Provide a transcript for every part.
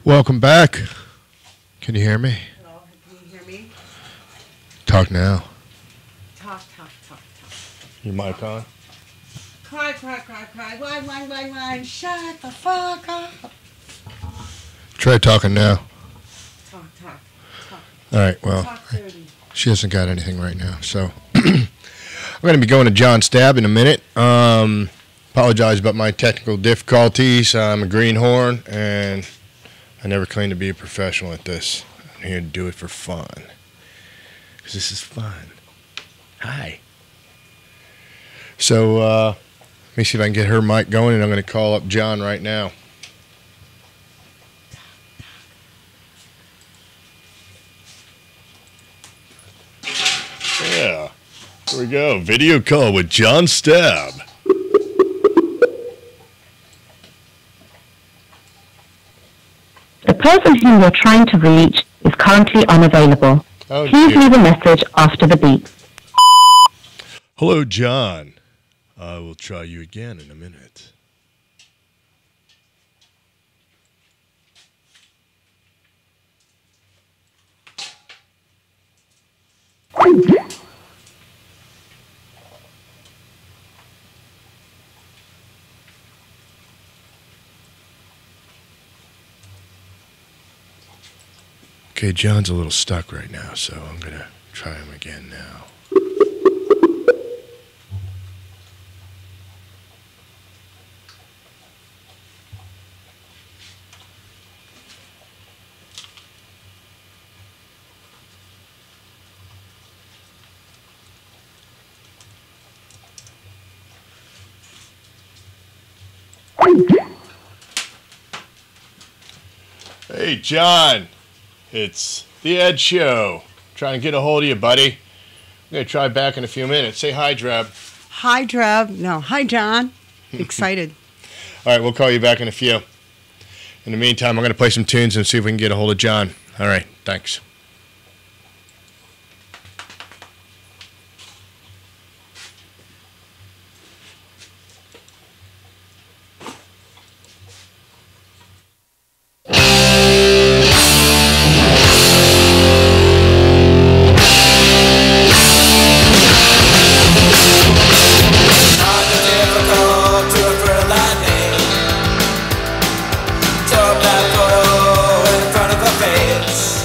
Welcome back. Can you hear me? Hello, can you hear me? Talk now. Talk. Your mic on? Cry. Whine. Shut the fuck up. Try talking now. Talk. All right, well, Talk dirty. she hasn't got anything right now, so I'm going to be going to John Stabb in a minute. Apologize about my technical difficulties. I'm a greenhorn, and I never claimed to be a professional at this. I'm here to do it for fun, because this is fun. Hi. So let me see if I can get her mic going, and I'm going to call up John right now. Yeah, here we go. Video call with John Stabb. The person whom you're trying to reach is currently unavailable. Oh, Please dear. leave a message after the beep. Hello, John. I will try you again in a minute. Okay, John's a little stuck right now, so I'm going to try him again now. Hey, John. It's The Ed Show. Trying to get a hold of you, buddy. I'm going to try back in a few minutes. Say hi, Drab. Hi, Dreb. No, hi, John. Excited. All right, we'll call you back in a few. In the meantime, I'm going to play some tunes and see if we can get a hold of John. All right, thanks. In front of a face.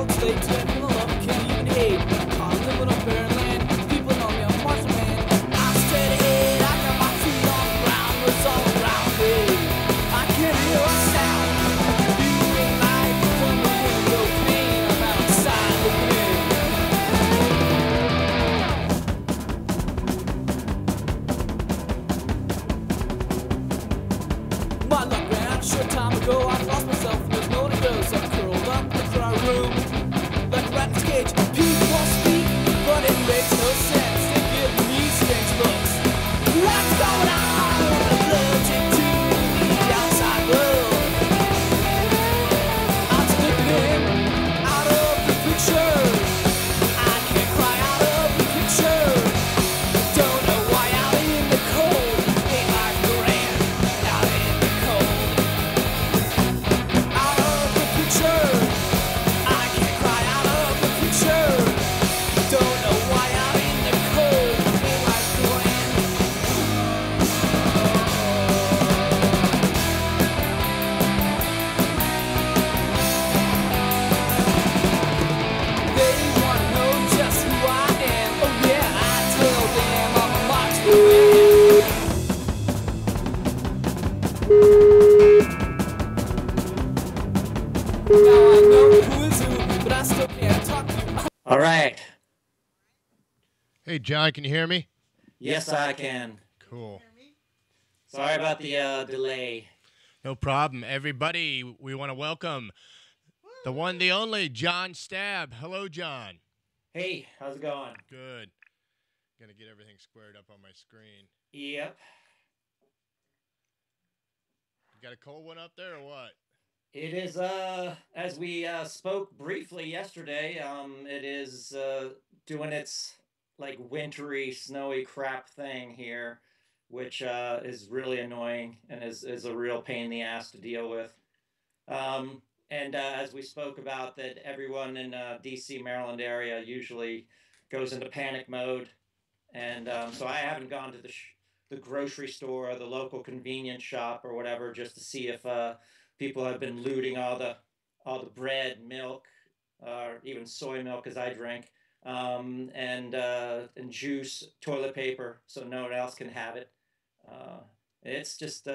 looks late, turn from the love, can't even hate. I'm living on barren land, people know me, I'm Martian man. I'm straight ahead, I got my feet on the ground, what's all around me? I can hear a sound, you and I, from the window pane, I'm outside looking in. My luck ran out a short time ago, I lost myself, there's nowhere to go, so I'm curled up in the dry room. Like a rat in a cage, people speak, but it makes no sense. They give me strange looks. What's going on? I'm allergic to the outside world. I'm slipping in, out of the picture. I can't cry out of the picture. Don't know why out in the cold ain't like grand. Out in the cold, out of the picture. I can't cry out of the picture. Don't know why out in the cold ain't like grand. They wanna know just who I am. Oh yeah, I tell them I'm a macho man. Now I know who is who, but I still can't talk to you. All right. Hey, John, can you hear me? Yes, I can. Cool. Sorry about the delay. No problem. Everybody, we want to welcome the one, the only, John Stabb. Hello, John. Hey, how's it going? Good. Gonna get everything squared up on my screen. Yep. You got a cold one up there or what? It is, as we spoke briefly yesterday, it is doing its like wintry, snowy crap thing here, which is really annoying and is a real pain in the ass to deal with. And as we spoke about, that everyone in DC, Maryland area usually goes into panic mode, and so I haven't gone to the grocery store or the local convenience shop or whatever just to see if people have been looting all the bread, milk, even soy milk as I drink, and juice, toilet paper, so no one else can have it. It's just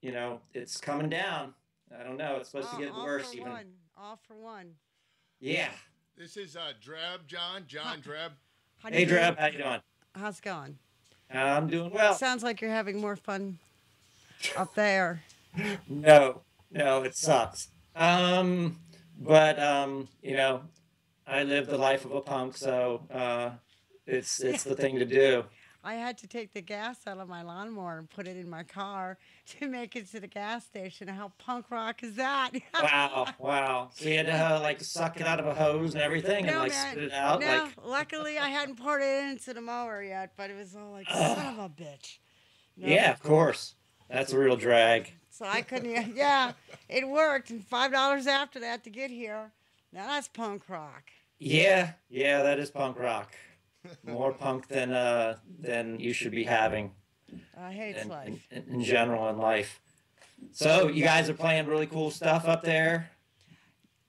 you know, it's coming down. I don't know. It's supposed to get worse even. All for one. Yeah. This is Dreb, John. John Dreb. Hey, Dreb, how you doing? How's it going? I'm doing well. Sounds like you're having more fun up there. No, it sucks. But you know, I live the life of a punk, so it's the thing to do. I had to take the gas out of my lawnmower and put it in my car to make it to the gas station. How punk rock is that? Wow. So you had to like suck it out of a hose and everything and like spit it out? No, like... luckily I hadn't poured it into the mower yet, but it was all like, son of a bitch. No. Yeah, of course. That's a real drag. So I couldn't, yeah, it worked. And $5 after that to get here. Now that's punk rock. Yeah, that is punk rock. More punk than you should be having. I hate life. In general in life. So you guys are playing really cool stuff up there?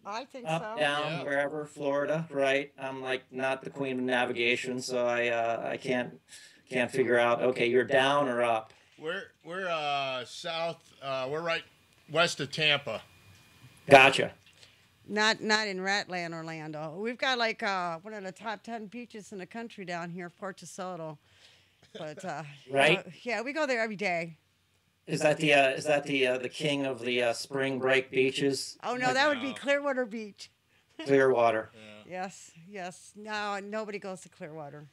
I think up, so. Down, wherever, Florida, right? I'm like not the queen of navigation, so I can't figure out. Okay, you're down or up? We're south. We're right west of Tampa. Gotcha. Not in Ratland, Orlando. We've got like one of the top 10 beaches in the country down here, Port DeSoto. But right? Yeah, we go there every day. Is that the king of the spring break beaches? Oh no, that would be Clearwater Beach. Clearwater. Yeah. Yes. No, nobody goes to Clearwater.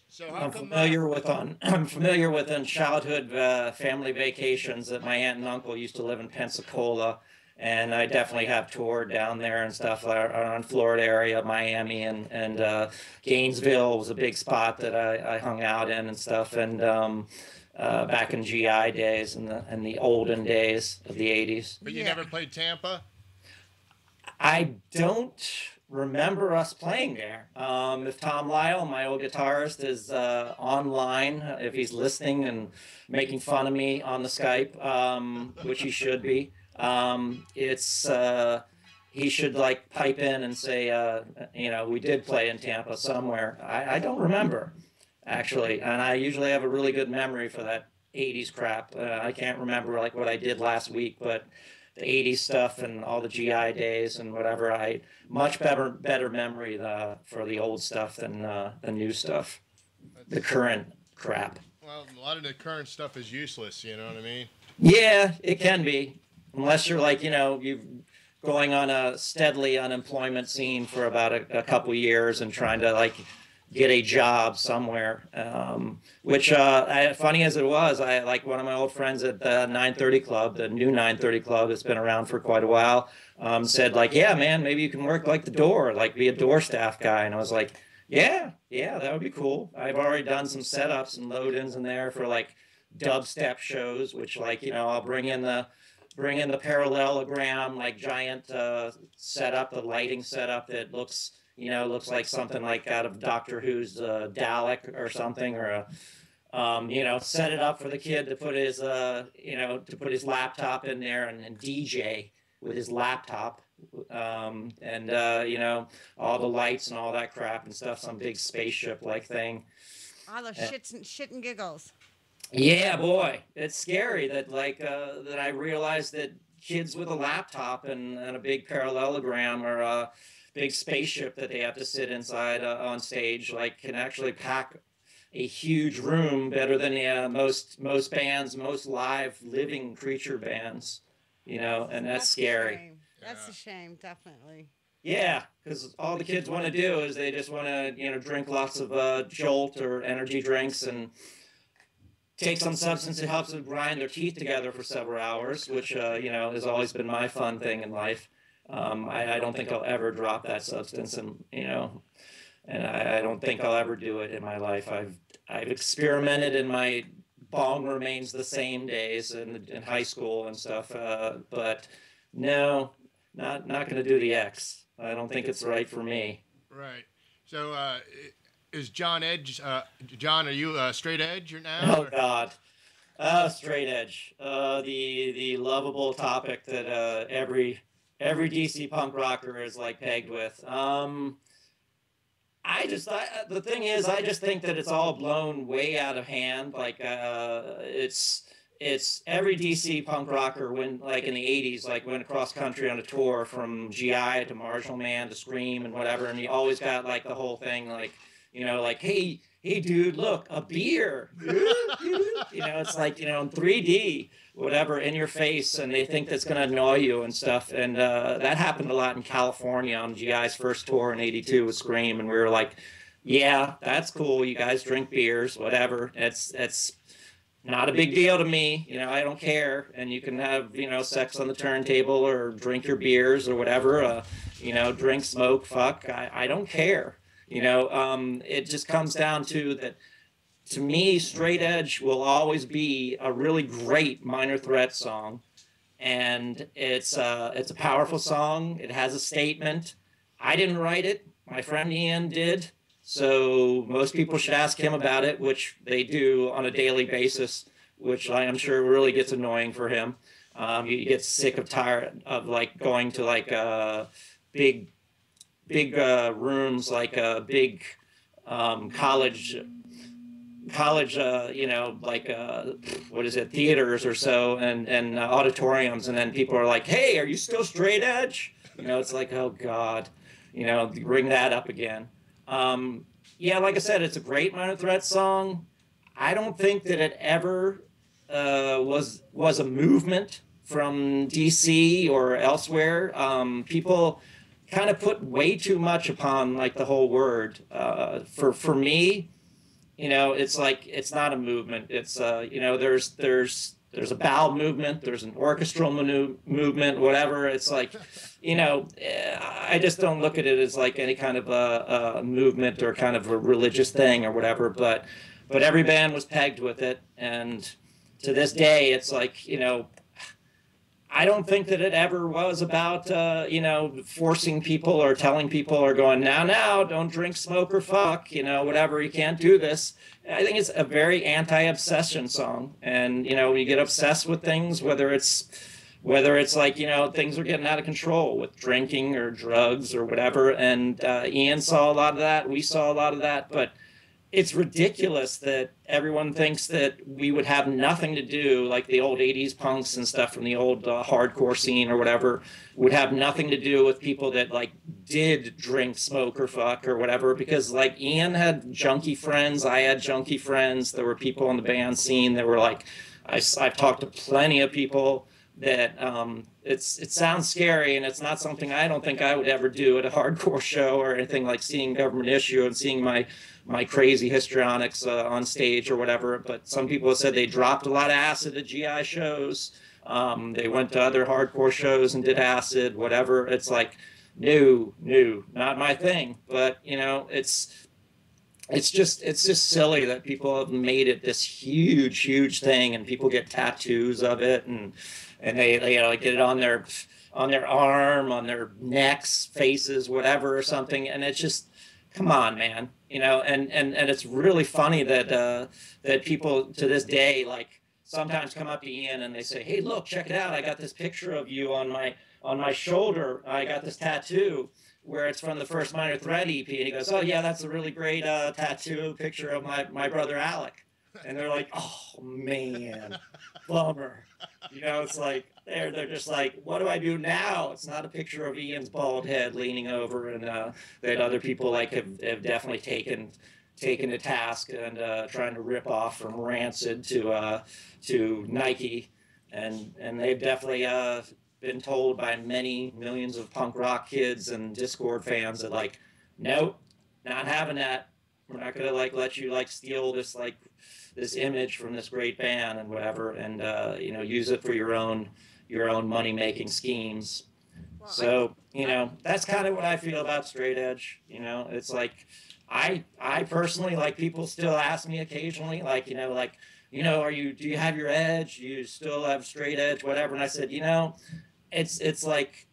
So I'm familiar with on childhood family vacations that my aunt and uncle used to live in Pensacola, and I definitely have toured down there and stuff around Florida area, Miami and Gainesville was a big spot that I hung out in and stuff, and back in GI days and the olden days of the 80s. But you never played Tampa? I don't remember us playing there. If Tom Lyle, my old guitarist, is online, if he's listening and making fun of me on the Skype, which he should be, it's he should like pipe in and say, you know, we did play in Tampa somewhere. I don't remember, actually, and I usually have a really good memory for that 80s crap. I can't remember like what I did last week, but the 80s stuff and all the GI days and whatever, I much better memory for the old stuff than the new stuff, the current crap. Well, a lot of the current stuff is useless, you know what I mean? Yeah, it can be, unless you're like, you know, you're going on a steadily unemployment scene for about a couple years and trying to like get a job somewhere. Which, funny as it was, I like one of my old friends at the 930 Club, the new 930 Club that's been around for quite a while, said like, yeah, man, maybe you can work like the door, like be a door staff guy. And I was like, yeah, that would be cool. I've already done some setups and load-ins in there for like dubstep shows, which like, you know, I'll bring in the parallelogram, like giant setup, the lighting setup that looks like something like out of Doctor Who's Dalek or something, or you know, set it up for the kid to put his laptop in there and DJ with his laptop, and you know, all the lights and all that crap and stuff, some big spaceship like thing. All the shit and giggles. Yeah, boy, it's scary that like that I realized that kids with a laptop and a big parallelogram or a big spaceship that they have to sit inside on stage like can actually pack a huge room better than most bands, most live living creature bands, you know, and that's scary. That's a shame, definitely. Yeah, because all the kids want to do is they just want to, you know, drink lots of Jolt or energy drinks and take some substance that helps them grind their teeth together for several hours, which, you know, has always been my fun thing in life. I don't think I'll ever drop that substance, and, you know, and I don't think I'll ever do it in my life. I've experimented in my bong remains the same days in high school and stuff, but no, not going to do the X. I don't think it's right for me. Right. So, is John Edge? John, are you straight edge now? Oh God, straight edge. The lovable topic that every DC punk rocker is like pegged with. The thing is, I just think that it's all blown way out of hand. Like it's every DC punk rocker when like in the '80s, like went across country on a tour from GI to Marshall Man to Scream and whatever, and you always got like the whole thing like, you know, like, hey, dude, look, a beer. You know, it's like, you know, in 3D, whatever, in your face, and they think that's going to annoy you and stuff. And that happened a lot in California on GI's first tour in '82 with Scream, and we were like, yeah, that's cool. You guys drink beers, whatever. It's not a big deal to me. You know, I don't care. And you can have, you know, sex on the turntable or drink your beers or whatever. You know, drink, smoke, fuck. I don't care. You know, it just comes down to that. To me, Straight Edge will always be a really great Minor Threat song, and it's a powerful song. It has a statement. I didn't write it. My friend Ian did. So most people should ask him about it, which they do on a daily basis, which I am sure really gets annoying for him. You get sick of tired of like going to like big rooms, like big college, you know, like theaters or so, and auditoriums, and then people are like, hey, are you still straight edge? You know, it's like, oh God, you know, bring that up again. Yeah, like I said, it's a great Minor Threat song. I don't think that it ever was a movement from DC or elsewhere. People kind of put way too much upon like the whole word. For me, you know, it's like, it's not a movement. It's you know, there's a bowel movement, there's an orchestral movement, whatever. It's like, you know, I just don't look at it as like any kind of a movement or kind of a religious thing or whatever. But every band was pegged with it, and to this day, it's like, you know, I don't think that it ever was about, you know, forcing people or telling people or going, now, don't drink, smoke, or fuck, you know, whatever, you can't do this. I think it's a very anti-obsession song. And, you know, when you get obsessed with things, whether it's whether it's like, things are getting out of control with drinking or drugs or whatever. And Ian saw a lot of that. We saw a lot of that. But it's ridiculous that everyone thinks that we would have nothing to do, like the old 80s punks and stuff from the old hardcore scene or whatever, would have nothing to do with people that like did drink, smoke, or fuck or whatever. Because like Ian had junkie friends, I had junkie friends. There were people in the band scene that were like, I've talked to plenty of people that it sounds scary, and it's not something I don't think I would ever do at a hardcore show or anything, like seeing Government Issue and seeing my crazy histrionics on stage or whatever. But some people have said they dropped a lot of acid at GI shows. They went to other hardcore shows and did acid, whatever. It's like, no, not my thing. But it's just silly that people have made it this huge thing, and people get tattoos of it, and they get it on their arm, on their necks, faces, whatever, or something. And it's just, come on, man. And it's really funny that that people to this day like sometimes come up to Ian and they say, hey, look, check it out, I got this picture of you on my shoulder, I got this tattoo, where it's from the first Minor Threat EP. And he goes, oh yeah, that's a really great tattoo picture of my brother Alec. And they're like, oh man, bummer. It's like they're just like, what do I do now? It's not a picture of Ian's bald head leaning over, and that other people like have definitely taken to task and trying to rip off from Rancid to Nike, and they've definitely been told by many millions of punk rock kids and Discord fans that like, nope, not having that. We're not gonna like let you like steal this like this image from this great band and whatever, and use it for your own money making schemes. Well, so that's kind of what I feel about straight edge. It's like I personally, like, people still ask me occasionally, like, do you have your edge? Do you still have straight edge, whatever? And I said, it's like,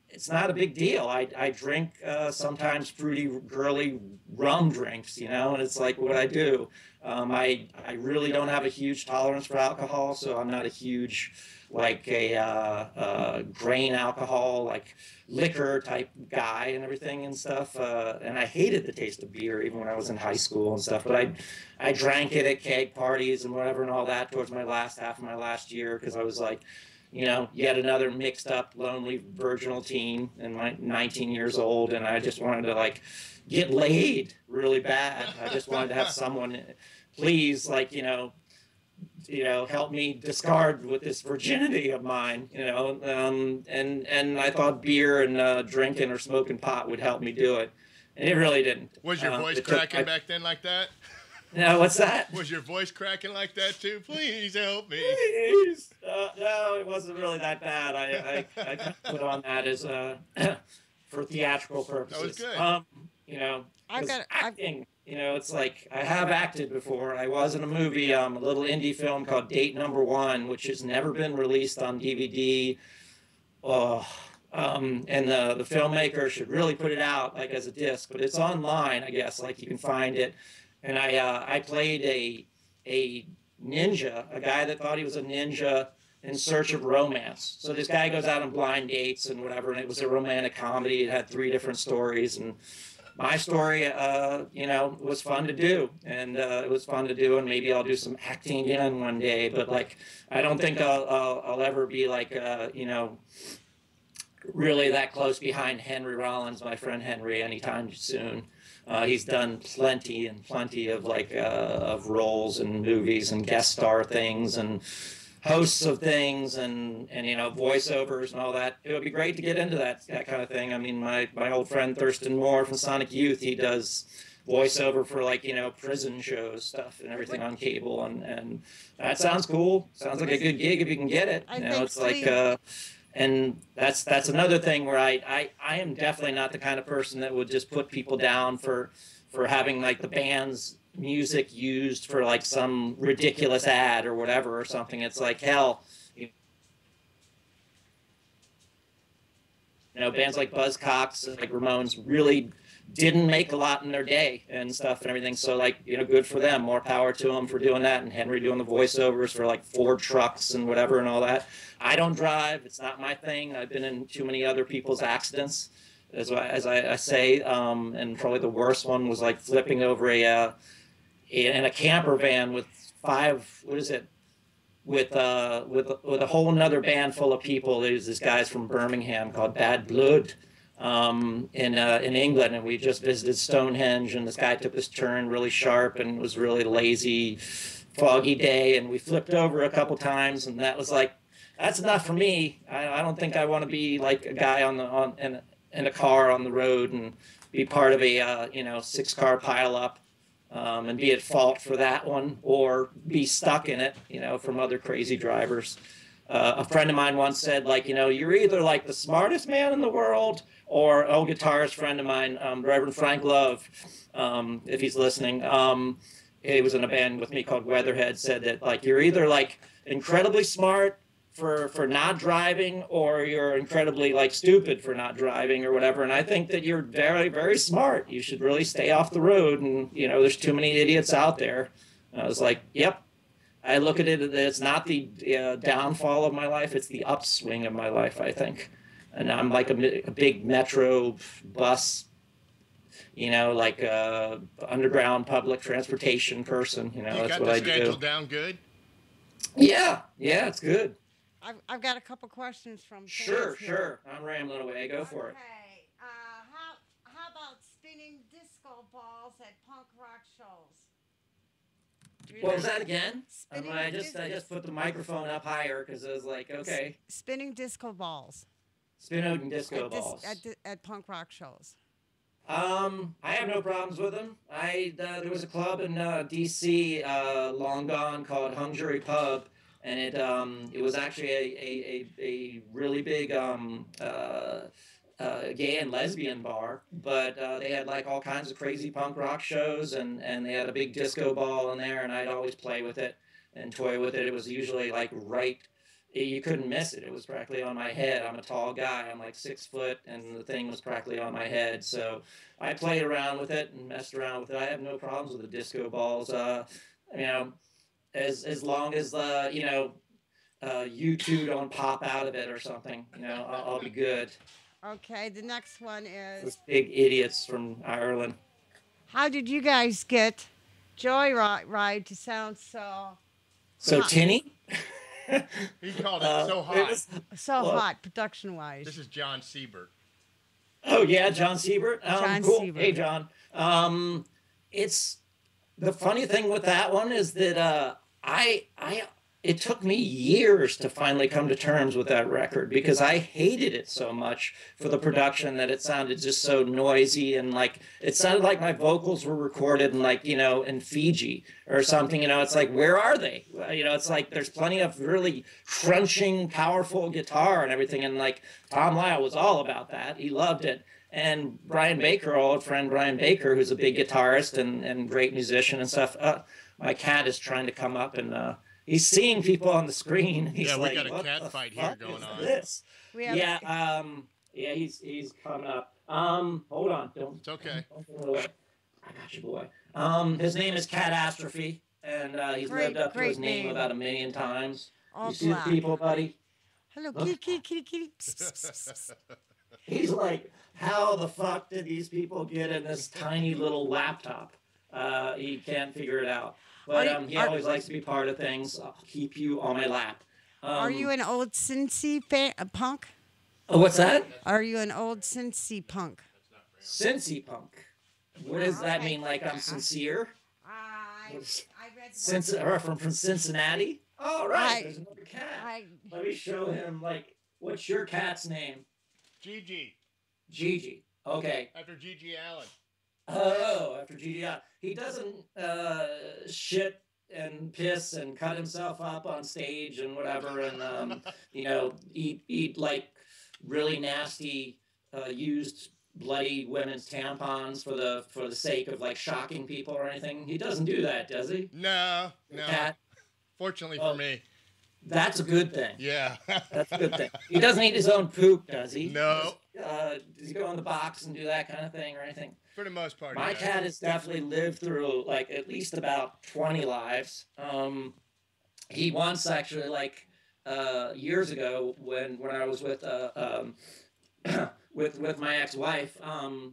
it's not a big deal. I drink sometimes fruity, girly rum drinks, and it's like what I do. I really don't have a huge tolerance for alcohol, so I'm not a huge, like, a grain alcohol, like liquor type guy and everything and stuff. And I hated the taste of beer even when I was in high school and stuff. But I drank it at keg parties and whatever and all that towards my last half of my last year, because I was like, yet another mixed up, lonely, virginal teen, and my 19 years old, and I just wanted to like get laid really bad. I just wanted to have someone, please, like, help me discard with this virginity of mine, and I thought beer and drinking or smoking pot would help me do it, and it really didn't. Was your voice cracking back then like that? No, what's that? Was your voice cracking like that too? Please help me. Please. No, it wasn't really that bad. I put on that as for theatrical purposes. That was good. Acting. It's like I have acted before. I was in a movie, a little indie film called Date Number One, which has never been released on DVD. And the filmmaker should really put it out like as a disc, but it's online, I guess. Like, you can find it. And I played a ninja, a guy that thought he was a ninja in search of romance. So this guy goes out on blind dates and whatever, and it was a romantic comedy. It had 3 different stories, and my story, was fun to do, and it was fun to do, and maybe I'll do some acting again one day. But like, I don't think I'll ever be like, really that close behind Henry Rollins, my friend Henry, anytime soon. He's done plenty of like of roles in movies and guest star things and hosts of things and voiceovers and all that. It would be great to get into that kind of thing. I mean, my old friend Thurston Moore from Sonic Youth, he does voiceover for like prison shows stuff and everything on cable, and that sounds cool. Sounds like a good gig if you can get it. It's like and that's another thing where I am definitely not the kind of person that would just put people down for having like the band's music used for like some ridiculous ad or whatever or something. It's like, hell, You know, bands like Buzzcocks, like Ramones, really didn't make a lot in their day and stuff and everything. So, like, you know, good for them. More power to them for doing that. And Henry doing the voiceovers for like Ford trucks and whatever and all that. I don't drive. It's not my thing. I've been in too many other people's accidents, as I say. And probably the worst one was like flipping over in a camper van with with a whole another band full of people. There's this guys from Birmingham called Bad Blood in England, and we just visited Stonehenge, and this guy took this turn really sharp and was really lazy, foggy day, and we flipped over a couple times, and that was like, that's enough for me. I don't think I want to be like a guy in a car on the road and be part of a 6-car pileup. And be at fault for that one, or be stuck in it, you know, from other crazy drivers. A friend of mine once said, like, you know, you're either like the smartest man in the world, or old guitarist friend of mine, Reverend Frank Love, if he's listening, he was in a band with me called Weatherhead, said that, like, you're either like incredibly smart for not driving, or you're incredibly like stupid for not driving or whatever. And I think that you're very, very smart. You should really stay off the road. And, you know, there's too many idiots out there. And I was like, yep. I look at it, it's not the downfall of my life. It's the upswing of my life, I think. And I'm like a big metro bus, you know, like underground public transportation person. You know, that's what I do. You got the schedule down good? Yeah, it's good. I've got a couple questions from Sure. I'm rambling away. Go for it. Okay. How about spinning disco balls at punk rock shows? What was that again? I just put the microphone up higher because I was like, okay. Spinning disco balls. Spinning disco balls. At punk rock shows. I have no problems with them. There was a club in D.C. Long gone called Hung Jury Pub, and it was actually a really big gay and lesbian bar, but they had like all kinds of crazy punk rock shows, and they had a big disco ball in there, and I'd always play with it and toy with it. It was usually like you couldn't miss it. It was practically on my head. I'm a tall guy. I'm like 6 foot, and the thing was practically on my head. So I played around with it and messed around with it. I have no problems with the disco balls. You know, as long as you two don't pop out of it or something, you know, I'll be good. Okay, the next one is... Those big idiots from Ireland. How did you guys get Joyride to sound so... So tinny? He called it so hot. Hot, production-wise. This is John Siebert. Oh, yeah, John Siebert? John cool. Siebert. Hey, John. It's... The funny thing with that one is that it took me years to finally come to terms with that record, because I hated it so much for the production that it sounded just so noisy, and like it sounded like my vocals were recorded in like, you know, in Fiji or something. You know, it's like, where are they? You know, it's like there's plenty of really crunching, powerful guitar and everything, and like Tom Lyle was all about that. He loved it. And Brian Baker, our old friend Brian Baker, who's a big guitarist and great musician and stuff. My cat is trying to come up, and he's seeing people on the screen. He's yeah, we like, got a cat fight here going on. This? He's coming up. Hold on, don't. It's okay. Don't I got you, boy. His name is Catastrophe, and he's lived up to his name about 1 million times. All you see the people, buddy? Hello, kitty. He's like, how the fuck did these people get in this tiny little laptop? He can't figure it out. But he always likes to be part of things. I'll keep you on my lap. Are you an old Cincy punk? Oh, what's that? Are you an old Cincy punk? Cincy punk. What does that mean? Like I'm sincere? I read from Cincinnati? Oh, right. There's another cat. Let me show him, like, what's your cat's name? Gigi. Gigi. Okay. After Gigi Allen. Oh, after Gigi Allen. He doesn't shit and piss and cut himself up on stage and whatever, and you know, eat like really nasty used bloody women's tampons for the sake of like shocking people or anything. He doesn't do that, does he? No. Cat? Fortunately for me. That's a good thing. Yeah. That's a good thing. He doesn't eat his own poop, does he? No. does he go in the box and do that kind of thing or anything? For the most part, My cat has definitely lived through like at least about 20 lives. He once actually like years ago when I was with with my ex-wife,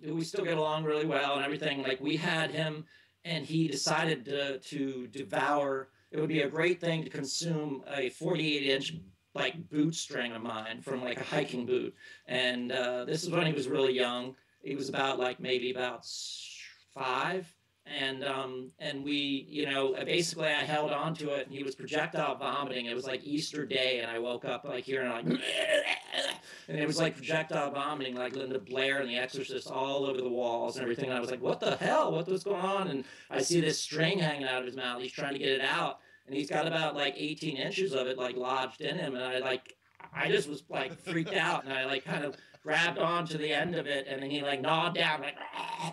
we still get along really well and everything. Like we had him, and he decided to devour. It would be a great thing to consume a 48-inch like boot string of mine from like a hiking boot. And this is when he was really young. He was about like maybe about 5. And we, you know, basically I held on to it, and he was projectile vomiting. It was like Easter Day, and I woke up like hearing like, and it was like projectile vomiting, like Linda Blair and The Exorcist, all over the walls and everything. And I was like, what the hell? What was going on? And I see this string hanging out of his mouth. He's trying to get it out, and he's got about like 18 inches of it like lodged in him. And I just was like freaked out, and I like kind of grabbed onto the end of it, and then he like gnawed down like,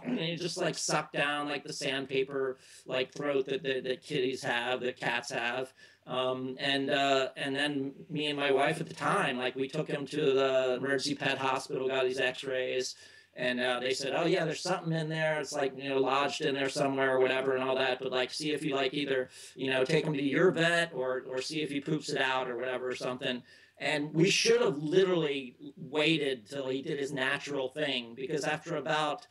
and he just like sucked down like the sandpaper like throat that kitties have, that cats have. And then me and my wife at the time, like we took him to the emergency pet hospital, got these x-rays, and they said, oh yeah, there's something in there. It's like, you know, lodged in there somewhere or whatever and all that. But like, see if you like either, you know, take him to your vet or see if he poops it out or whatever or something. And we should have literally waited till he did his natural thing, because after about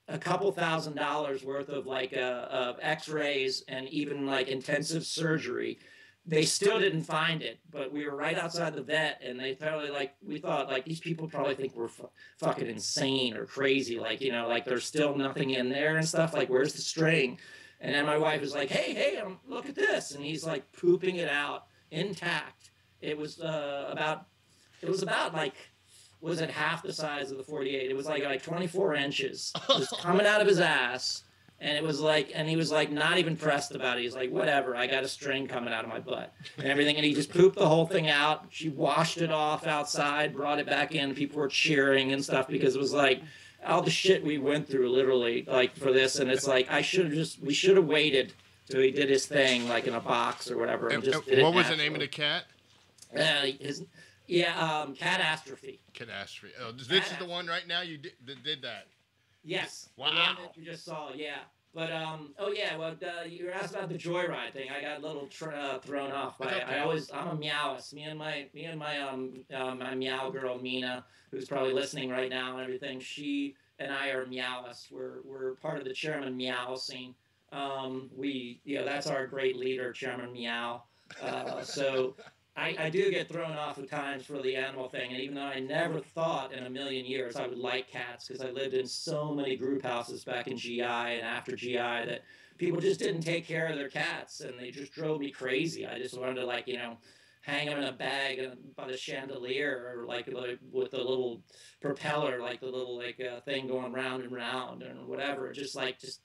a couple $1,000s worth of like of x-rays and even like intensive surgery, they still didn't find it. But we were right outside the vet, and they totally like, we thought like these people probably think we're fucking insane or crazy, like, you know, like there's still nothing in there and stuff, like where's the string? And then my wife was like, hey, look at this, and he's like pooping it out intact. It was about like, was it half the size of the 48? It was like 24 inches just coming out of his ass. And it was like, and he was like not even pressed about it. He's like, whatever, I got a string coming out of my butt and everything. And he just pooped the whole thing out. She washed it off outside, brought it back in. People were cheering and stuff, because it was like all the shit we went through literally like for this. And it's like, we should have waited till he did his thing, like in a box or whatever. And just did what was the name of the cat? Catastrophe. Catastrophe. Oh, this is the one right now you did that. Yes. Wow. The one that you just saw, yeah. But you were asked about the joyride thing. I got a little thrown off by it. I'm a meowist. Me and my meow girl Mina, who's probably listening right now and everything. She and I are meowists. We're part of the Chairman Meow scene. That's our great leader, Chairman Meow. So I do get thrown off at times for the animal thing, and even though I never thought in a million years I would like cats, because I lived in so many group houses back in GI and after GI that people just didn't take care of their cats, and they just drove me crazy. I just wanted to, like, you know, hang them in a bag by the chandelier, or like with the little propeller, like the little thing going round and round and whatever. Just cats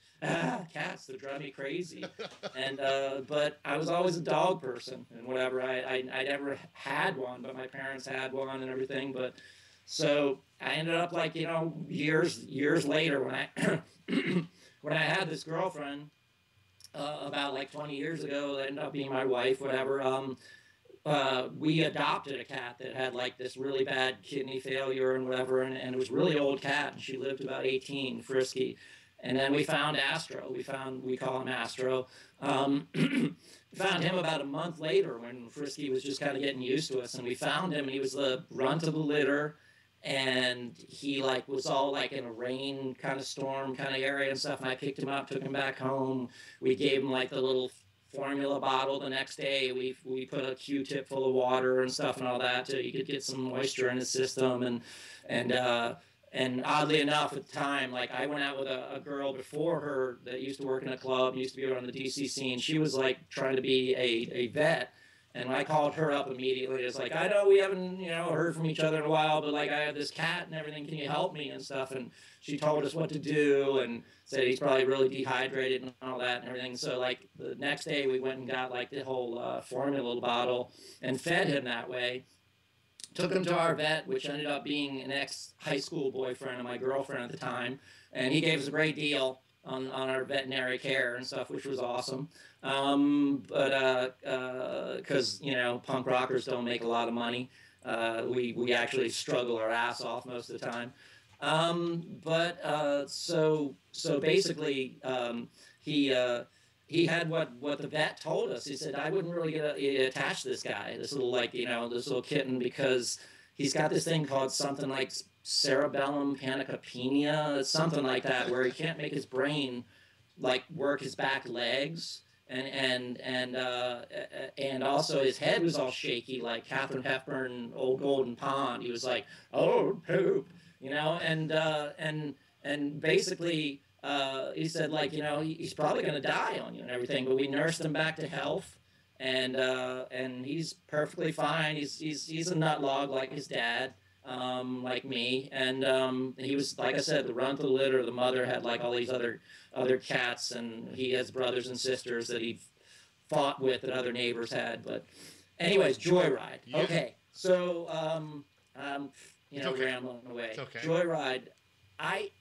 that drive me crazy. And but I was always a dog person and whatever. I never had one, but my parents had one and everything. But so I ended up, like, you know, years later when I when I had this girlfriend about like 20 years ago that ended up being my wife, whatever. We adopted a cat that had like this really bad kidney failure and whatever, and it was a really old cat, and she lived about 18, Frisky. And then we found Astro. We call him Astro. Found him about a month later when Frisky was just kind of getting used to us, and we found him, and he was the runt of the litter, and he like was all like in a rain kind of storm kind of area and stuff, and I picked him up, took him back home. We gave him like the little formula bottle the next day. We put a Q-tip full of water and stuff and all that so he could get some moisture in his system. And oddly enough, at the time, like, I went out with a girl before her that used to work in a club, used to be around the DC scene. She was like trying to be a vet. And when I called her up immediately, it's like, I know we haven't, you know, heard from each other in a while, but like, I have this cat and everything. Can you help me and stuff? And she told us what to do and said he's probably really dehydrated and all that and everything. So like the next day we went and got like the whole formula bottle and fed him that way. Took him to our vet, which ended up being an ex-high school boyfriend of my girlfriend at the time. And he gave us a great deal on our veterinary care and stuff, which was awesome. Because, you know, punk rockers don't make a lot of money. We actually struggle our ass off most of the time. So basically, he had what the vet told us. He said, I wouldn't really get attached to this guy, this little, like, this little kitten, because he's got this thing called something like cerebellum panacopenia, something like that, where he can't make his brain like work his back legs. And also his head was all shaky, like Katharine Hepburn, Old Golden Pond. He was like, oh, poop, and basically, he said, like, he's probably going to die on you and everything, but we nursed him back to health, and he's perfectly fine. He's a nut log like his dad, like me, and he was, like I said, the run to the litter. The mother had like all these other cats, and he has brothers and sisters that he fought with that other neighbors had. But anyways, Joyride. Yeah. Okay, so okay. rambling away. It's okay. Joyride.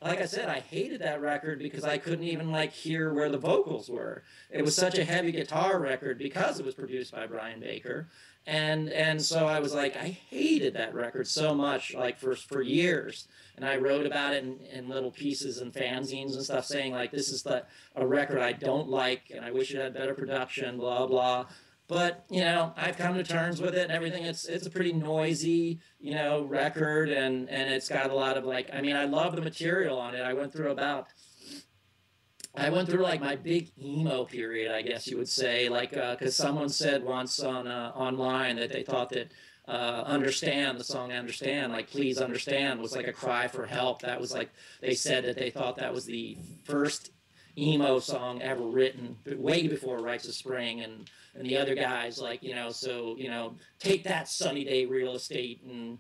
Like I said, I hated that record because I couldn't even like hear where the vocals were. It was such a heavy guitar record because it was produced by Brian Baker. And so I was like, I hated that record so much, like for years. And I wrote about it in little pieces and fanzines and stuff, saying like, this is a record I don't like, and I wish it had better production, blah, blah. But, I've come to terms with it and everything. It's a pretty noisy, record, and it's got a lot of like, I love the material on it. I went through like my big emo period, I guess you would say, like, because someone said once on online that they thought that the song Understand, like Please Understand, was like a cry for help. That was like, they said that they thought that was the first emo song ever written, way before Rites of Spring, and the other guys, like, Take That, Sunny Day Real Estate, and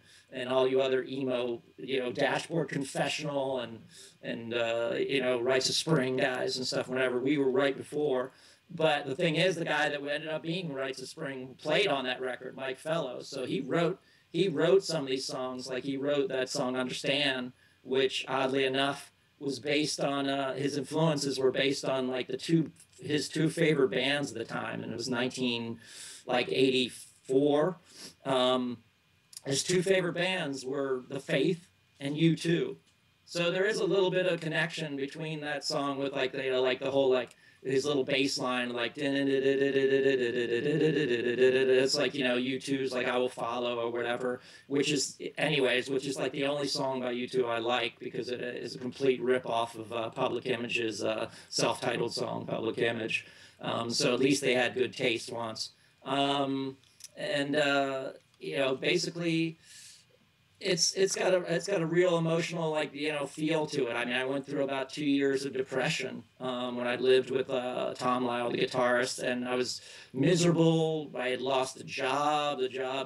all you other emo, Dashboard Confessional, and Rites of Spring guys and stuff, whenever we were right before. But the thing is, the guy that ended up being Rites of Spring played on that record, Mike Fellows. So he wrote some of these songs, like he wrote that song Understand, which oddly enough was based on, his influences were based on like his two favorite bands at the time, and it was 1984. His two favorite bands were The Faith and U2. So there is a little bit of connection between that song with like the whole like his little bass line, like it's like, U2's like I Will Follow or whatever, which is like the only song by U2 I like, because it is a complete rip off of Public Image's self-titled song Public Image. So at least they had good taste once. Basically it's got a real emotional, like, feel to it. I went through about 2 years of depression when I lived with Tom Lyle, the guitarist, and I was miserable. I had lost a job.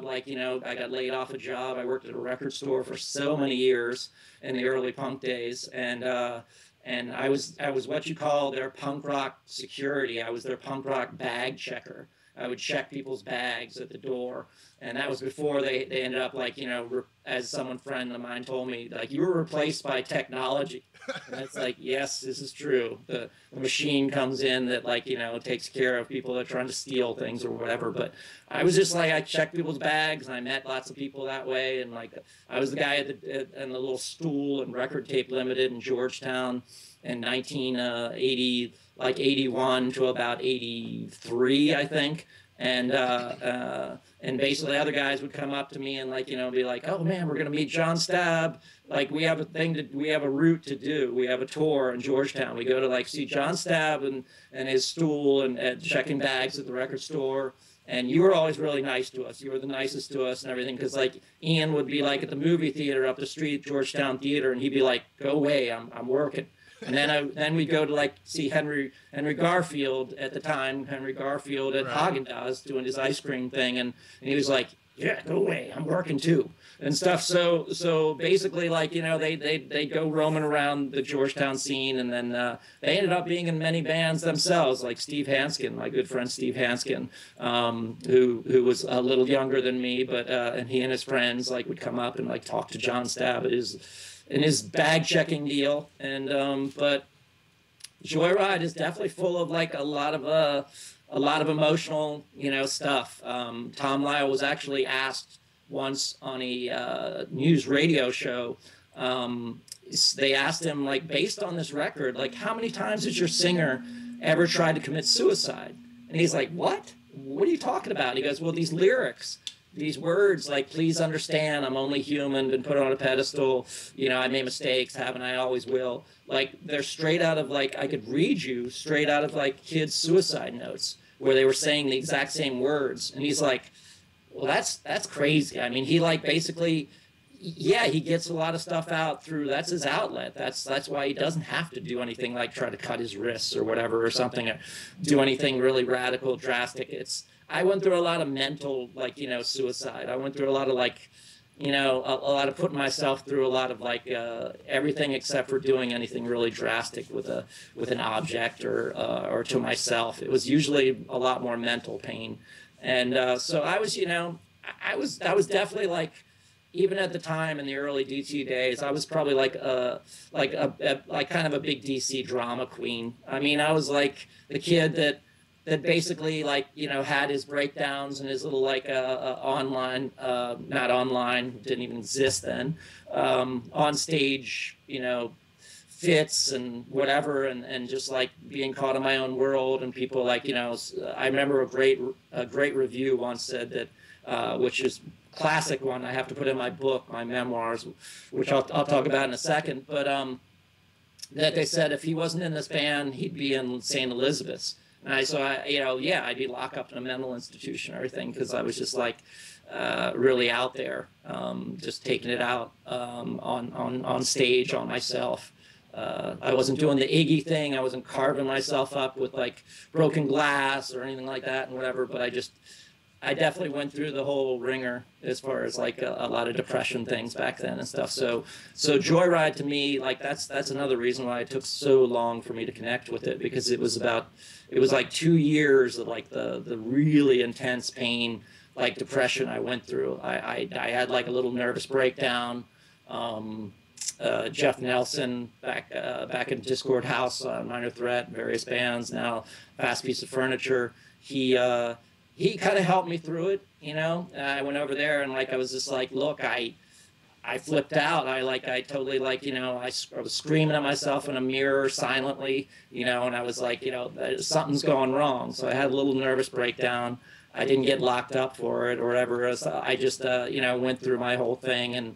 Like, I got laid off a job. I worked at a record store for so many years in the early punk days, and I was what you call their punk rock security. I was their punk rock bag checker. I would check people's bags at the door, and that was before they ended up, like, as someone friend of mine told me, like, you were replaced by technology. And it's like, yes, this is true. The machine comes in that, like, takes care of people that are trying to steal things or whatever. But I was just like, I checked people's bags, and I met lots of people that way. And like, I was the guy in the little stool and Record Tape Limited in Georgetown in 1980. Like 81 to about 83, I think. And basically other guys would come up to me and, like, be like, oh man, we're going to meet John Stabb. Like, we have a route to do. We have a tour in Georgetown. We go to, like, see John Stabb and his stool and checking bags at the record store. And you were always really nice to us. You were the nicest to us and everything. Because, like, Ian would be, like, at the movie theater up the street, Georgetown Theater, and he'd be like, go away, I'm working. And then we'd go to, like, see Henry Garfield at the time, Henry Garfield at Haagen-Dazs doing his ice cream thing, and he was like, yeah, go away, I'm working too, and stuff. So basically, like, they go roaming around the Georgetown scene, and then they ended up being in many bands themselves, like Steve Hanskin, my good friend Steve Hanskin, who was a little younger than me, but and he and his friends, like, would come up and, like, talk to John Stabb in his bag checking deal. And but Joyride is definitely full of, like, a lot of emotional, stuff. Tom Lyle was actually asked once on a news radio show. They asked him, like, based on this record, like, how many times has your singer ever tried to commit suicide? And he's like, what? What are you talking about? He goes, well, these lyrics, these words, like, please understand, I'm only human, been put on a pedestal, you know, I made mistakes, haven't I, always will. Like, they're straight out of, like, I could read you straight out of, like, kids' suicide notes where they were saying the exact same words. And he's like, well, that's crazy. I mean, he, like, basically, yeah, he gets a lot of stuff out through, that's his outlet. That's why he doesn't have to do anything like try to cut his wrists or whatever or something, or do anything really radical, drastic. I went through a lot of mental, like, you know, suicide. I went through a lot of, like, you know, a lot of putting myself through a lot of, like, everything except for doing anything really drastic with an object or to myself. It was usually a lot more mental pain. And so I was, you know, I was definitely, like, even at the time in the early DC days, I was probably like kind of a big DC drama queen. I mean, I was like the kid that basically, like, you know, had his breakdowns and his little, like, online, not online, didn't even exist then, on stage, you know, fits and whatever, and just, like, being caught in my own world. And people, like, you know, I remember a great review once said that, which is classic one I have to put in my book, my memoirs, which I'll talk about in a second, but that they said if he wasn't in this band, he'd be in St. Elizabeth's. And so I, you know, yeah, I'd be locked up in a mental institution or everything, because I was just, like, really out there, just taking it out on stage on myself. I wasn't doing the Iggy thing. I wasn't carving myself up with, like, broken glass or anything like that and whatever, but I definitely went through the whole ringer as far as, like, a lot of depression things back then and stuff. So Joyride to me, like, that's another reason why it took so long for me to connect with it, because it was like 2 years of, like, the really intense pain, like, depression I went through. I had, like, a little nervous breakdown. Jeff Nelson back in Discord House, Minor Threat, various bands, now Fast Piece of Furniture. He kind of helped me through it, you know. I went over there and, like, I was just like, look, I flipped out. I totally, like, you know, I was screaming at myself in a mirror silently, you know, and I was like, you know, something's going wrong. So I had a little nervous breakdown. I didn't get locked up for it or whatever. So I just, you know, went through my whole thing, and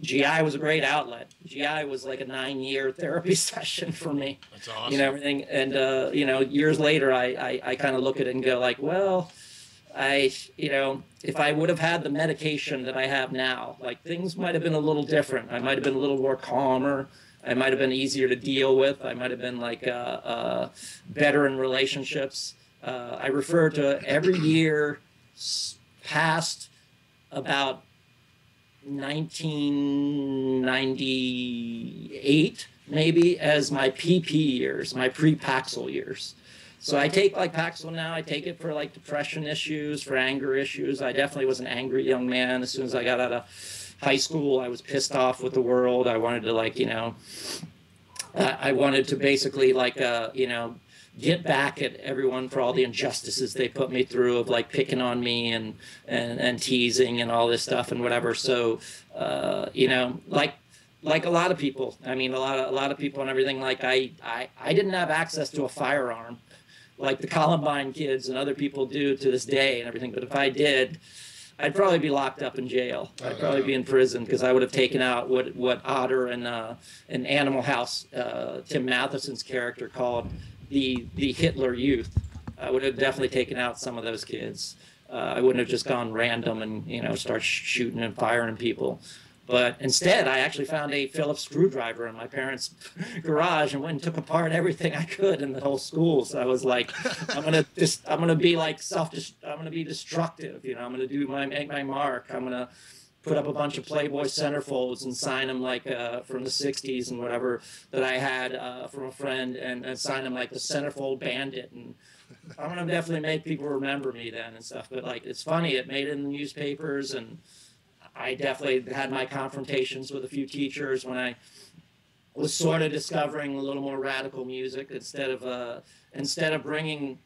GI was a great outlet. GI was like a 9-year therapy session for me. That's awesome. You know, everything. And, you know, years later, I kind of look at it and go, like, well, you know, if I would have had the medication that I have now, like, things might have been a little different. I might have been a little more calmer. I might have been easier to deal with. I might have been, like, better in relationships. I refer to every year past about 1998, maybe, as my PP years, my pre-Paxil years. So I take, like, Paxil now. I take it for, like, depression issues, for anger issues. I definitely was an angry young man. As soon as I got out of high school, I was pissed off with the world. I wanted to, like, you know, I wanted to basically, like, you know, get back at everyone for all the injustices they put me through, of, like, picking on me and teasing and all this stuff and whatever. So, you know, like a lot of people. I mean, a lot of people and everything. Like, I didn't have access to a firearm like the Columbine kids and other people do to this day and everything. But if I did, I'd probably be locked up in jail. I'd probably be in prison, because I would have taken out what Otter and Animal House, Tim Matheson's character, called the Hitler Youth. I would have definitely taken out some of those kids. I wouldn't have just gone random and, you know, start shooting and firing people. But instead, I actually found a Phillips screwdriver in my parents' garage and went and took apart everything I could in the whole school. So I was like, I'm gonna be like I'm gonna be destructive. You know, I'm gonna make my mark. I'm gonna put up a bunch of Playboy centerfolds and sign them, like, from the 60s and whatever that I had from a friend, and sign them like the Centerfold Bandit. And I'm gonna definitely make people remember me then and stuff. But, like, it's funny, it made it in the newspapers, and I definitely had my confrontations with a few teachers when I was sort of discovering a little more radical music. Instead of bringing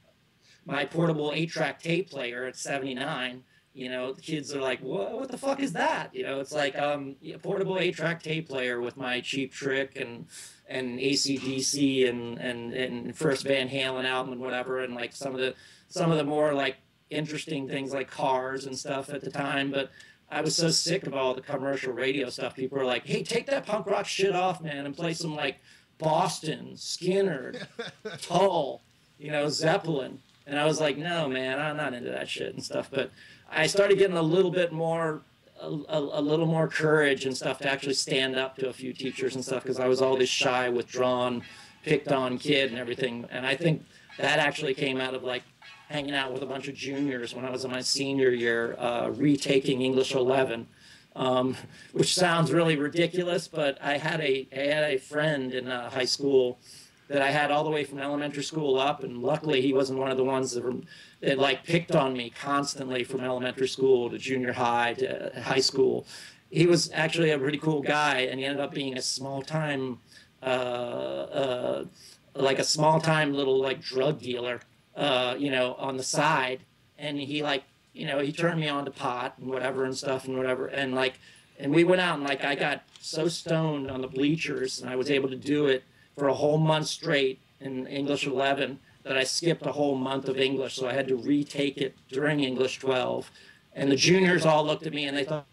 my portable 8-track tape player at 79, You know, the kids are like, what the fuck is that? You know, it's like a portable 8-track tape player with my Cheap Trick and AC/DC and first Van Halen album and whatever, and like some of the more like interesting things like Cars and stuff at the time. But I was so sick of all the commercial radio stuff. People were like, hey, take that punk rock shit off, man, and play some like Boston, Skinner, Tull, you know, Zeppelin. And I was like, no, man, I'm not into that shit and stuff. But I started getting a little bit more, a little more courage and stuff to actually stand up to a few teachers and stuff, because I was all this shy, withdrawn, picked on kid and everything. And I think that actually came out of like hanging out with a bunch of juniors when I was in my senior year, retaking English 11, which sounds really ridiculous, but I had a friend in high school that I had all the way from elementary school up, and luckily he wasn't one of the ones that like picked on me constantly from elementary school to junior high to high school. He was actually a pretty cool guy, and he ended up being a small-time, like a small-time little like drug dealer, you know, on the side. And he like, you know, he turned me on to pot and whatever and stuff and whatever, and like, and we went out and like I got so stoned on the bleachers, and I was able to do it for a whole month straight in English 11, that I skipped a whole month of English, so I had to retake it during English 12. And the juniors all looked at me and they thought,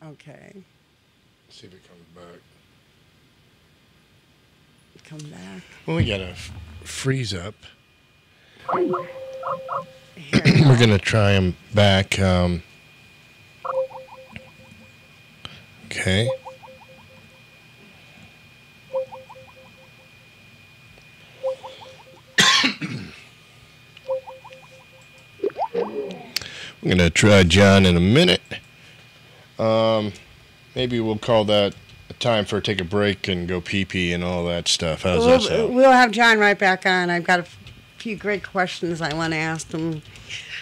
Okay. See if it comes back. Come back. Well, we got to freeze up. Here. We're going to try them back. Okay. We're going to try John in a minute. Maybe we'll call that a time for take a break and go pee-pee and all that stuff. How's that sound? We'll have John right back on. I've got a few great questions I want to ask him.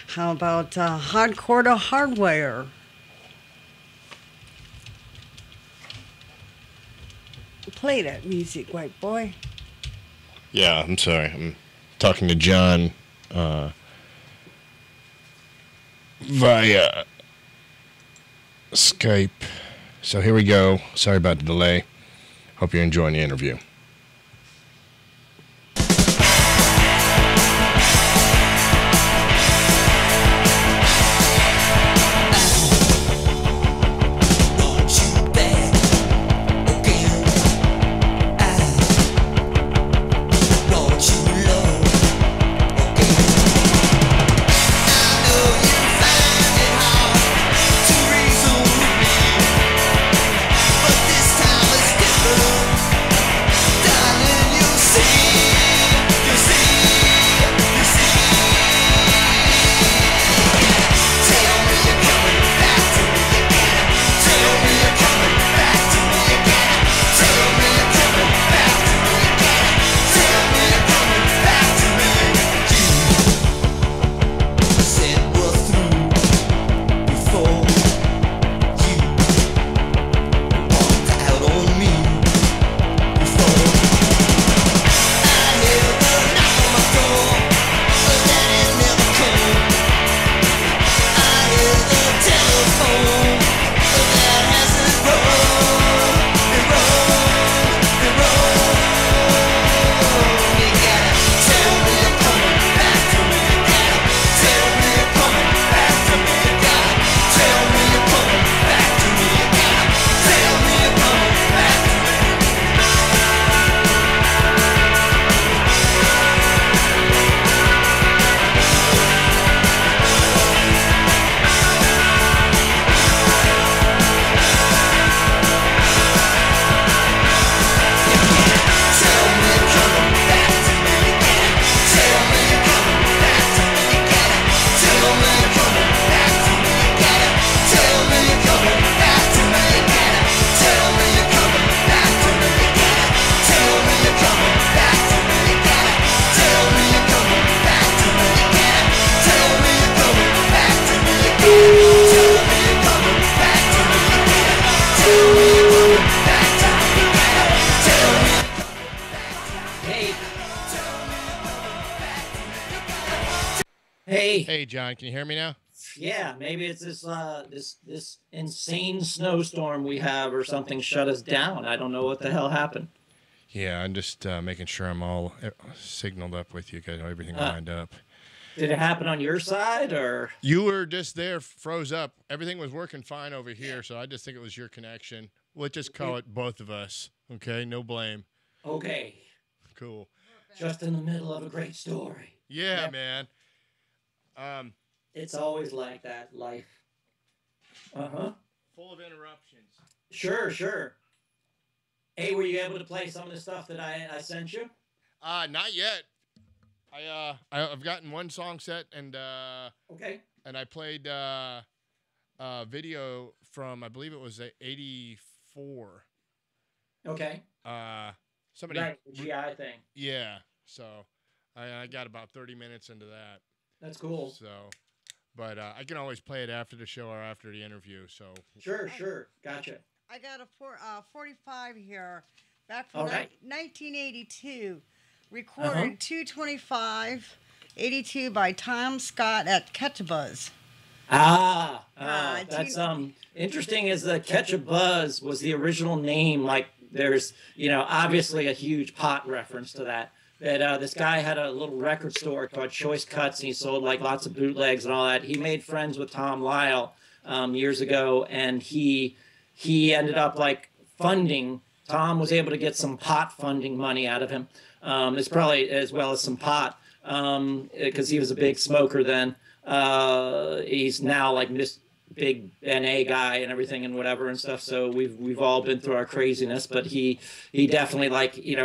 How about hardcore to hardware? Play that music, white boy. Yeah, I'm sorry. I'm talking to John via Skype. So here we go. Sorry about the delay. Hope you're enjoying the interview. Hey. Hey, John, can you hear me now? Yeah, maybe it's this insane snowstorm we have or something shut us down. I don't know what the hell happened. Yeah, I'm just making sure I'm all signaled up with you, got everything lined up. Did it happen on your side or? You were just there, froze up. Everything was working fine over here, so I just think it was your connection. We'll just call it both of us, okay? No blame. Okay. Cool. Just in the middle of a great story. Yeah, man. It's always like that, life. Uh-huh. Full of interruptions. Sure. Hey, were you able to play some of the stuff that I sent you? Not yet. I've gotten one song set and Okay. And I played video from, I believe it was 84. Okay. Somebody. Right, the GI thing. Yeah. So I got about 30 minutes into that. That's cool. So, but I can always play it after the show or after the interview. So. Sure. Gotcha. I got a 45 here, back from 1982, recorded 2/25/82 by Tom Scott at Catch-A-Buzz. That's interesting. Is the Catch-A-Buzz was the original name? Like, there's obviously a huge pot reference to that. That this guy had a little record store called Choice Cuts, and he sold like lots of bootlegs and all that. He made friends with Tom Lyle years ago, and he ended up like funding. Tom was able to get some pot funding money out of him. It's probably as well as some pot because he was a big smoker then. He's now like this big NA guy and everything and whatever and stuff. So we've all been through our craziness, but he definitely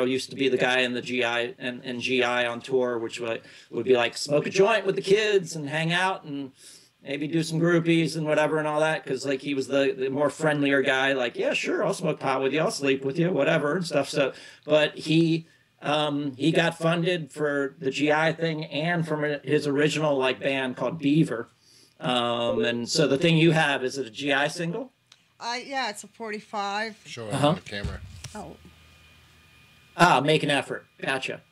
used to be the guy in the GI and GI on tour, which would be like smoke a joint with the kids and hang out and maybe do some groupies and whatever and all that. Cause like he was the more friendlier guy, like, yeah, sure. I'll smoke pot with you. I'll sleep with you, whatever and stuff. So, but he got funded for the GI thing and from his original like band called Beaver. And so the thing you have, is it a GI single? Yeah, it's a 45. Show it on the camera. Oh. Make an effort. Gotcha.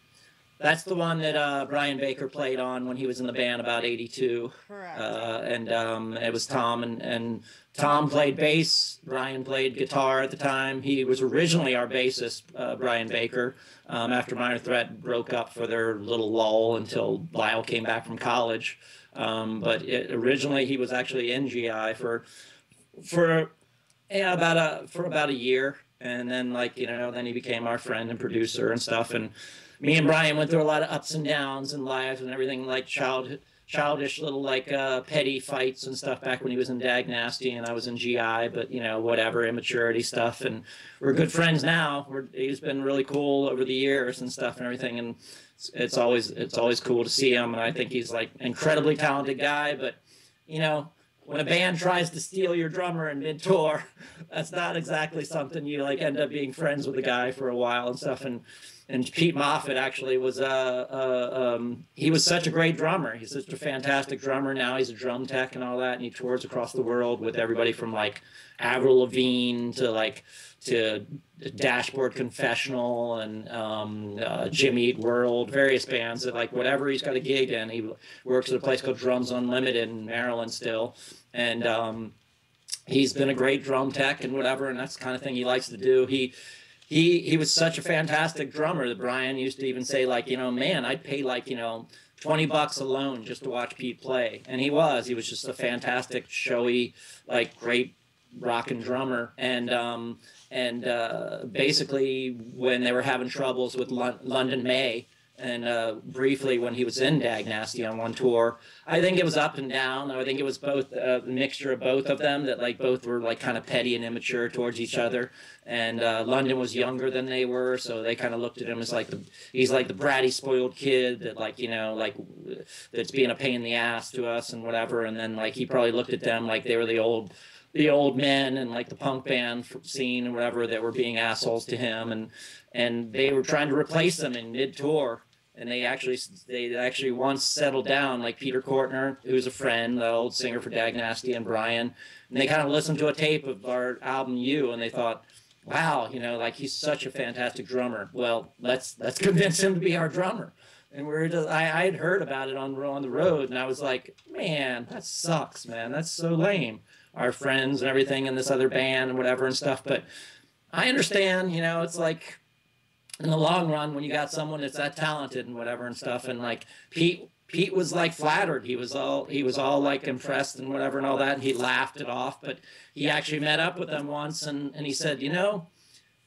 That's the one that Brian Baker played on when he was in the band about 82. Correct. And it was Tom and Tom played bass. Brian played guitar at the time. He was originally our bassist, Brian Baker, after Minor Threat broke up for their little lull until Lyle came back from college. But originally he was actually in GI for about a year, and then then he became our friend and producer and stuff. And me and Brian went through a lot of ups and downs in life and everything, like childish little petty fights and stuff back when he was in Dag Nasty and I was in GI, but whatever, immaturity stuff. And we're good friends now. He's been really cool over the years and stuff and everything. And it's always cool to see him, and I think he's like incredibly talented guy. But when a band tries to steal your drummer in mid-tour, that's not exactly something you end up being friends with the guy for a while and stuff. And Pete Moffat actually was he was such a great drummer. He's such a fantastic drummer now. He's a drum tech and all that, and he tours across the world with everybody from like Avril Lavigne to Dashboard Confessional and Jimmy Eat World, various bands that whatever he's got a gig in. He works at a place called Drums Unlimited in Maryland still, and he's been a great drum tech and whatever, and that's the kind of thing he likes to do. He was such a fantastic drummer that Brian used to even say man, I'd pay $20 alone just to watch Pete play. And he was just a fantastic, showy, great rockin' drummer. And basically when they were having troubles with London May, and briefly when he was in Dag Nasty on one tour, I think it was up and down. I think it was both a mixture of both of them, that both were kind of petty and immature towards each other. And London was younger than they were, so they kind of looked at him as he's the bratty, spoiled kid that that's being a pain in the ass to us and whatever. And then he probably looked at them like they were the old men and the punk band scene and whatever that were being assholes to him, and they were trying to replace them in mid-tour. And they actually once settled down, like Peter Kortner, who's a friend, the old singer for Dag Nasty, and Brian. And they kind of listened to a tape of our album You, and they thought, wow, he's such a fantastic drummer. Well, let's convince him to be our drummer. And we were just, I had heard about it on the road, and I was like, man, that sucks, man. That's so lame. Our friends and everything in this other band and whatever and stuff. But I understand, you know, it's like in the long run when you got someone that's that talented and whatever and stuff. And like Pete was like flattered. He was all like impressed and whatever and all that. And he laughed it off. But he actually met up with them once, and he said, you know,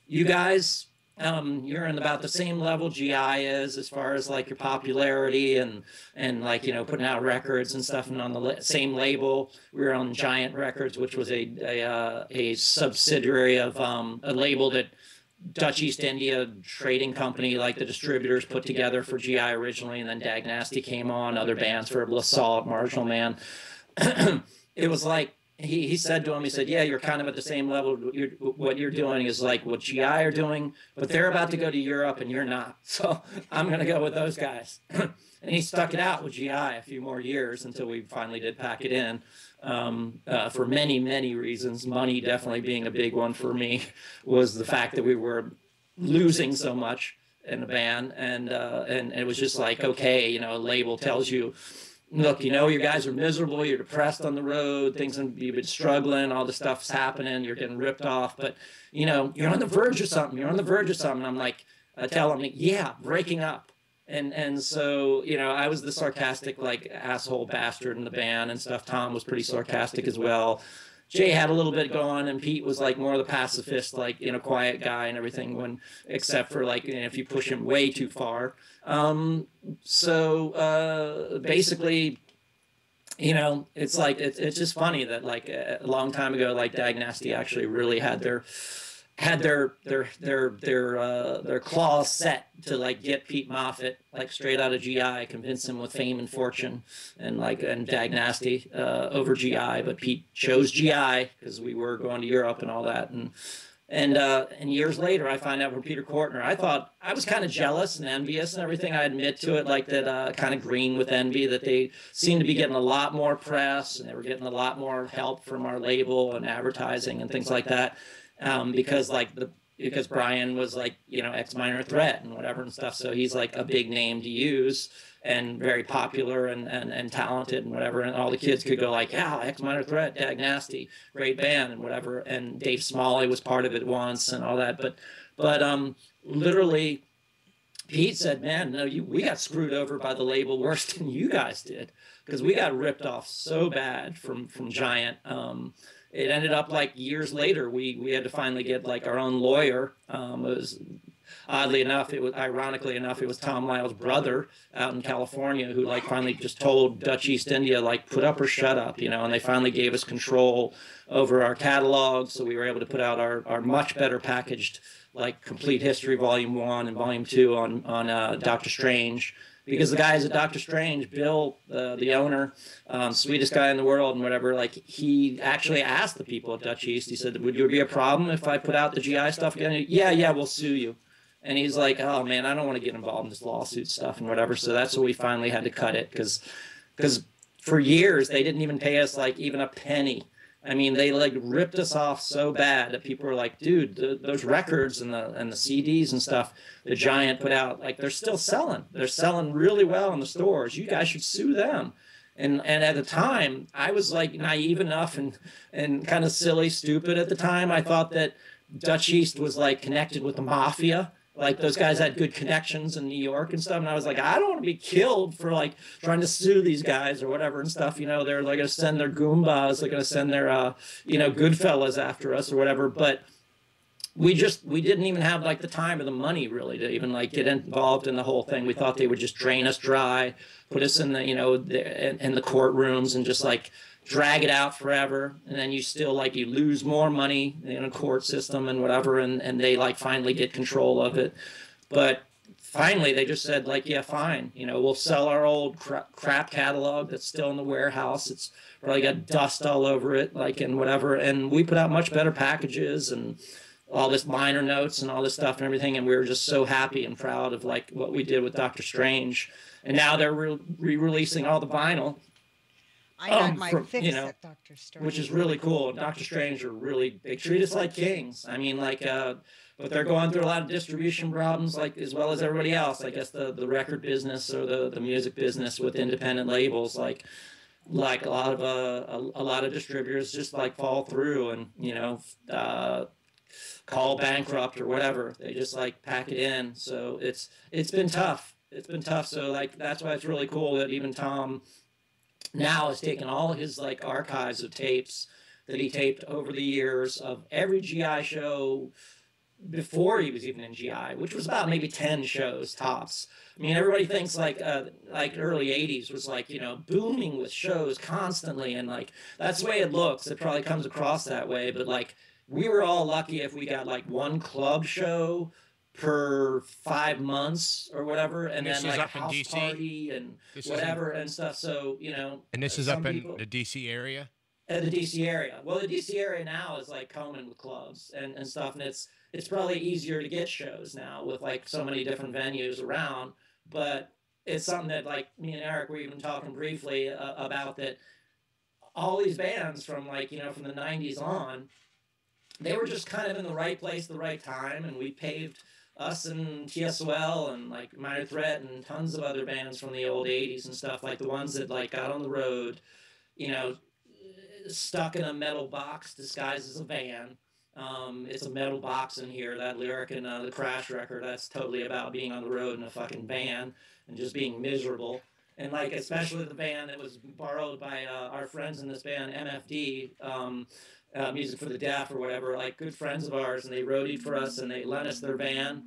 you guys, you're in about the same level GI is as far as like your popularity and like, you know, putting out records and stuff, and on the same label. We were on Giant Records, which was a subsidiary of a label that Dutch East India Trading Company, like the distributors, put together for GI originally, and then Dag Nasty came on, other bands for LaSalle, Marginal Man. It was like, he said to him, he said, yeah, you're kind of at the same level. What you're doing is like what GI are doing, but they're about to go to Europe and you're not. So I'm going to go with those guys. And he stuck it out with GI a few more years until we finally did pack it in. For many, many reasons, money definitely being a big one for me, was the fact that we were losing so much in the band. And it was just like, okay, you know, a label tells you, look, you know, you guys are miserable, you're depressed on the road, you've been struggling, all this stuff's happening, you're getting ripped off, but, you know, you're on the verge of something, And I'm like, I tell him, yeah, breaking up. And so, you know, I was the sarcastic, like, asshole bastard in the band and stuff. Tom was pretty sarcastic as well. Jay had a little bit going, and Pete was like more the pacifist, like, you know, quiet guy and everything, except for like, you know, if you push him way too far. Basically, you know, it's like, it's just funny that like a long time ago, like Dag Nasty actually really had their claws set to like get Pete Moffat like straight out of GI, convince him with Fame and Fortune and Dag Nasty over GI, but Pete chose GI because we were going to Europe and all that. And years later, I find out from Peter Kortner. I thought I was kind of jealous and envious and everything. I admit to it, like that, kind of green with envy that they seemed to be getting a lot more press and they were getting a lot more help from our label and advertising and things like that. Because Brian was like, you know, X Minor Threat and whatever and stuff. So he's like a big name to use and very popular and talented and whatever. And all the kids could go like, yeah, X Minor Threat, Dag Nasty, great band and whatever. And Dave Smalley was part of it once and all that. But literally Pete said, man, no, we got screwed over by the label worse than you guys did, because we got ripped off so bad from Giant. It ended up like years later, we had to finally get like our own lawyer. It was ironically enough, it was Tom Lyle's brother out in California who like finally just told Dutch East India, like, put up or shut up, you know, and they finally gave us control over our catalog. So we were able to put out our much better packaged, like, Complete History Volume 1 and Volume 2 on Dr. Strange. Because the guys at Dr. Strange, Bill, the owner, sweetest guy in the world and whatever, like, he actually asked the people at Dutch East, he said, would it be a problem if I put out the GI stuff again? Yeah, we'll sue you. And he's like, oh, man, I don't want to get involved in this lawsuit stuff and whatever. So that's what we finally had to cut it, because for years they didn't even pay us, like, even a penny. I mean, they like ripped us off so bad that people were like, dude, those records and the CDs and stuff the Giant put out, like, they're still selling. They're selling really well in the stores. You guys should sue them. And at the time, I was like naive enough and kind of silly, stupid at the time. I thought that Dutch East was like connected with the mafia. Like, those guys had good connections in New York and stuff. And I was like, I don't want to be killed for, like, trying to sue these guys or whatever and stuff. You know, they're going to send their Goombas. They're going to send their, Goodfellas after us or whatever. But we didn't even have, like, the time or the money, really, to even, like, get involved in the whole thing. We thought they would just drain us dry, put us in the, you know, in the courtrooms and just, like, drag it out forever, and then you still, like, you lose more money in a court system and whatever, and they, like, finally get control of it. But finally they just said, like, yeah, fine, you know, we'll sell our old crap catalog that's still in the warehouse. It's probably got dust all over it, like, and whatever, and we put out much better packages and all this minor notes and all this stuff and everything, and we were just so happy and proud of, like, what we did with Dr. Strange. And now they're re-releasing all the vinyl. I got my fix you know, at Dr. Strange. Which is really cool. Dr. Strange they treat us like kings. I mean, like, but they're going through a lot of distribution problems, like as well as everybody else. I guess the record business or the music business with independent labels, like a lot of distributors just like fall through and call bankrupt or whatever. They just like pack it in. So it's been tough. It's been tough. So like that's why it's really cool that even Tom now has taken all his like archives of tapes that he taped over the years of every GI show before he was even in GI, which was about maybe 10 shows tops. I mean, everybody thinks like early 80s was like, booming with shows constantly. And like, that's the way it looks. It probably comes across that way. But like, we were all lucky if we got like one club show per 5 months or whatever. And then like a house party and whatever and stuff. So, And this is up in the DC area? The DC area. Well, the DC area now is like common with clubs and stuff. And it's probably easier to get shows now with like so many different venues around. But it's something that like me and Eric were even talking briefly about, that all these bands from like, from the 90s on, they were just kind of in the right place at the right time. And we paved, us and TSOL and like Minor Threat and tons of other bands from the old 80s and stuff, like the ones that like got on the road, stuck in a metal box disguised as a van. It's a metal box in here. That lyric in the Crash record, that's totally about being on the road in a fucking van and just being miserable. And like, especially the van that was borrowed by our friends in this band, MFD, Music for the Deaf or whatever, like good friends of ours, and they roadied for us and they lent us their van.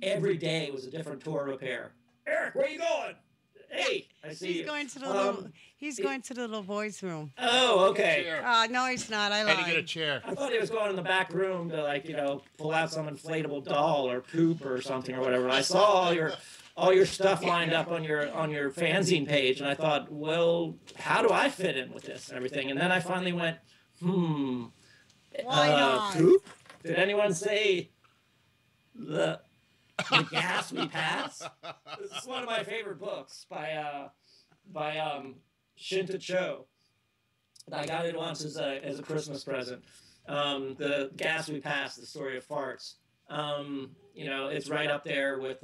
Every day was a different tour repair. Eric, where you going? Hey, I see you. He's going to the little boys' room. Oh, okay. No, he's not. I lied. Had to get a chair. I thought he was going in the back room to like, pull out some inflatable doll or poop or something or whatever. I saw all your stuff lined up on your fanzine page, and I thought, well, how do I fit in with this and everything? And then I finally went, why not? Poop? Did anyone say the gas we pass? This is one of my favorite books by Shinta Cho. I got it once as a Christmas present. The Gas We Pass, the story of farts. It's right up there with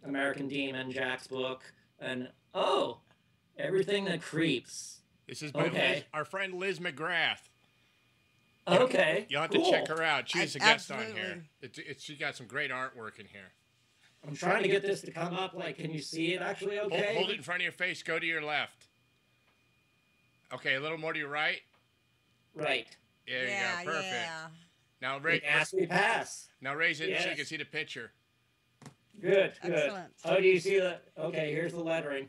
American Demon, Jack's book, and Everything That Creeps. This is by our friend Liz McGrath. Okay, you'll have to check her out. She's a guest on here. She got some great artwork in here. I'm trying to get this to come up. Like, can you see it actually okay? Hold it in front of your face. Go to your left. Okay, a little more to your right. Right. There you go. Perfect. Yeah. Now raise. Gas We Pass. Now raise it so you can see the picture. Good. Excellent. Oh, do you see the? Okay, here's the lettering.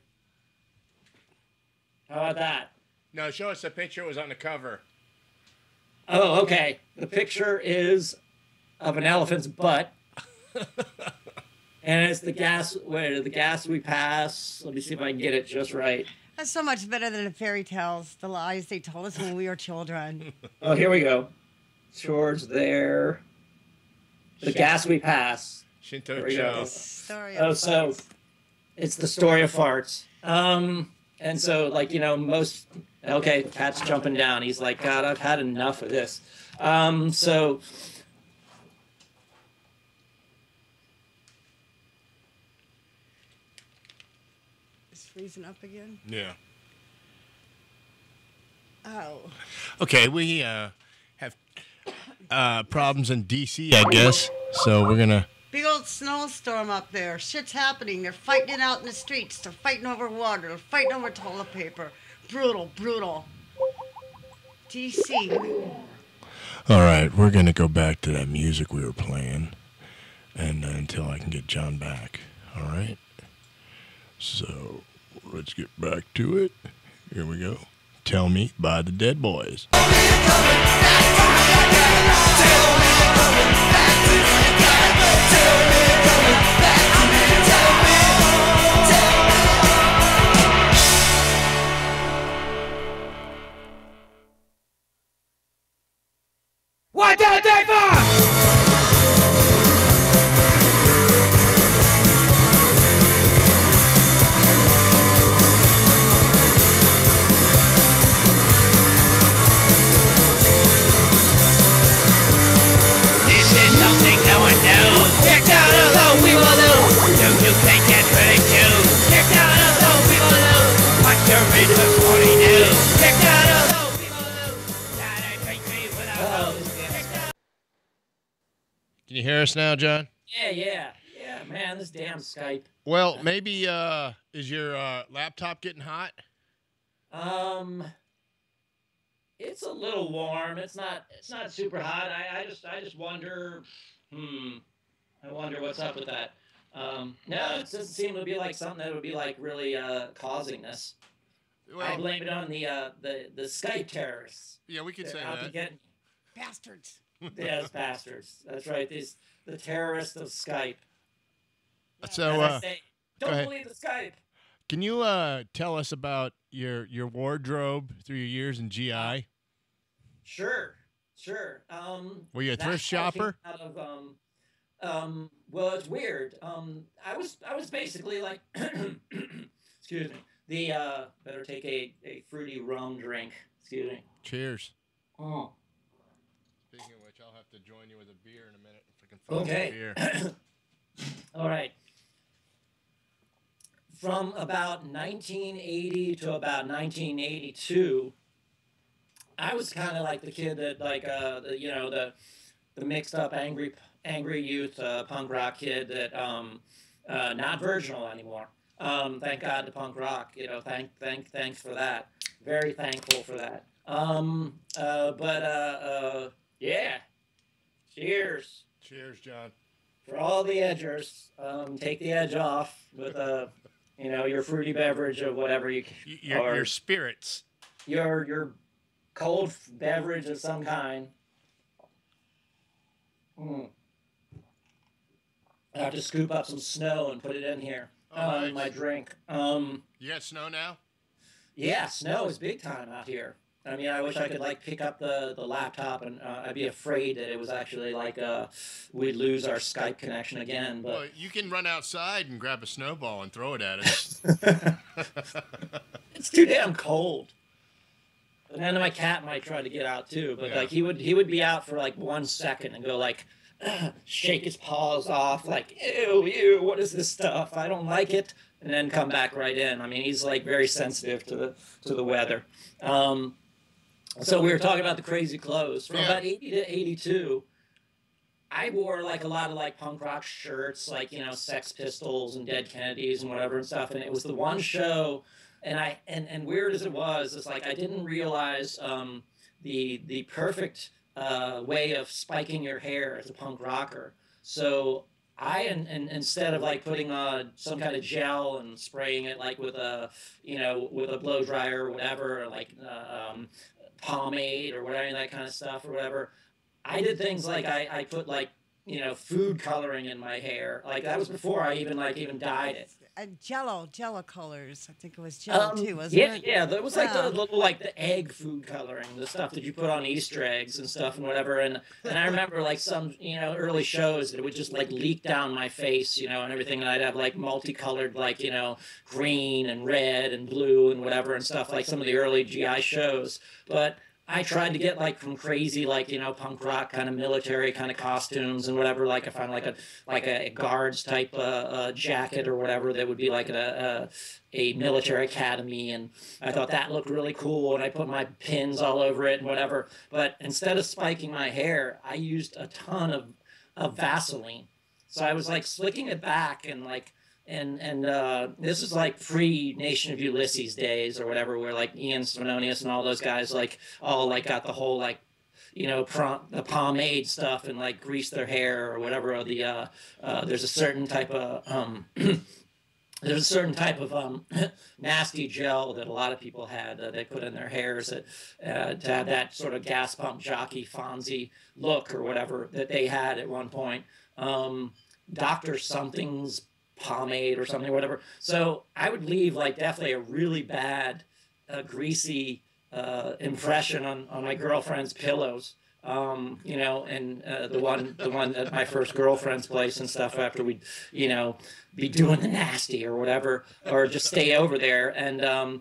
How about that? No, show us the picture. It was on the cover. Oh, okay. The picture is of an elephant's butt. And it's the gas we pass. Let me see if I can get it just right. That's so much better than the fairy tales, the lies they told us when we were children. Oh, here we go. Towards there. The gas we pass. Shinto Cho. So it's the story of farts. And so, like, Pat's jumping down. He's like, God, I've had enough of this. So it's freezing up again? Yeah. Oh. Okay, we have problems in DC, I guess. So we're gonna. Big old snowstorm up there. Shit's happening. They're fighting it out in the streets. They're fighting over water. They're fighting over toilet paper. Brutal. DC. All right, we're gonna go back to that music we were playing, and until I can get John back. All right. So let's get back to it. Here we go. Tell Me by the Dead Boys. One, two, three, four! Can you hear us now, John? Yeah, man, this damn Skype. Well, maybe is your laptop getting hot? It's a little warm. It's not super hot. I just wonder. I wonder what's up with that. No, it doesn't seem to be like something that would be like really causing this. Well, I blame it on the Skype terrorists. Yeah, we could say out that. to get Bastards. yes, bastards. That's right. The terrorists of Skype. So, As I say, go don't ahead. believe the Skype. Can you tell us about your wardrobe through your years in GI? Sure. Were you a that thrift all came shopper? Out of, well, it's weird. I was basically like, excuse me. Better take a fruity rum drink. Excuse me. Cheers. Oh. Speaking of which, I'll have to join you with a beer in a minute if I can find Okay. some beer. All right. From about 1980 to about 1982, I was kind of like the kid that the mixed up angry youth punk rock kid that not virginal anymore. Thank God to punk rock. Thanks for that. Very thankful for that. Yeah. Cheers. Cheers, John. For all the edgers, take the edge off with your fruity beverage or whatever Your spirits. Your cold beverage of some kind. I have to scoop up some snow and put it in here. Nice. My drink. You got snow now? Yeah, snow is big time out here. I mean, I wish I could like pick up the laptop and I'd be afraid that it was actually like we'd lose our Skype connection again. But Well, you can run outside and grab a snowball and throw it at us. it's too damn cold. And then my cat might try to get out too, but Yeah. like he would be out for like 1 second and go like, shake his paws off, like ew, what is this stuff? I don't like it, and then come back right in. I mean, he's like very sensitive to the weather. So we were talking about the crazy clothes. From about 80 to 82, I wore like a lot of like punk rock shirts, like Sex Pistols and Dead Kennedys and whatever and stuff. And it was the one show, and weird as it was, it's like I didn't realize the perfect way of spiking your hair as a punk rocker. So I instead of like putting on some kind of gel and spraying it like with a blow dryer or whatever, or like pomade or whatever, that kind of stuff or whatever, I did things like I put like food coloring in my hair. Like that was before I even dyed it. Jello colors. I think it was Jello too, wasn't it? Yeah, that was like the little like the egg food coloring, the stuff that you put on Easter eggs and stuff and whatever. And I remember like some early shows that it would just like leak down my face, and everything. And I'd have like multicolored like green and red and blue and whatever and stuff, like some of the early GI shows. But I tried to get like from crazy like punk rock kind of military kind of costumes and whatever. Like I found like a guards type jacket or whatever that would be like a military academy, and I thought that looked really cool, and I put my pins all over it and whatever. But instead of spiking my hair, I used a ton of Vaseline. So I was like slicking it back and like. And this is like pre-Nation of Ulysses days or whatever, where like Ian Svenonius and all those guys like all like got the whole like the pomade stuff and like grease their hair or whatever. Or the there's a certain type of nasty gel that a lot of people had they put in their hairs that to have that sort of gas pump jockey Fonzie look or whatever that they had at one point. Dr. Something's pomade or something, whatever. So I would leave like definitely a really bad, greasy impression on my girlfriend's pillows. And the one at my first girlfriend's place and stuff after we'd, be doing the nasty or whatever, or just stay over there. And,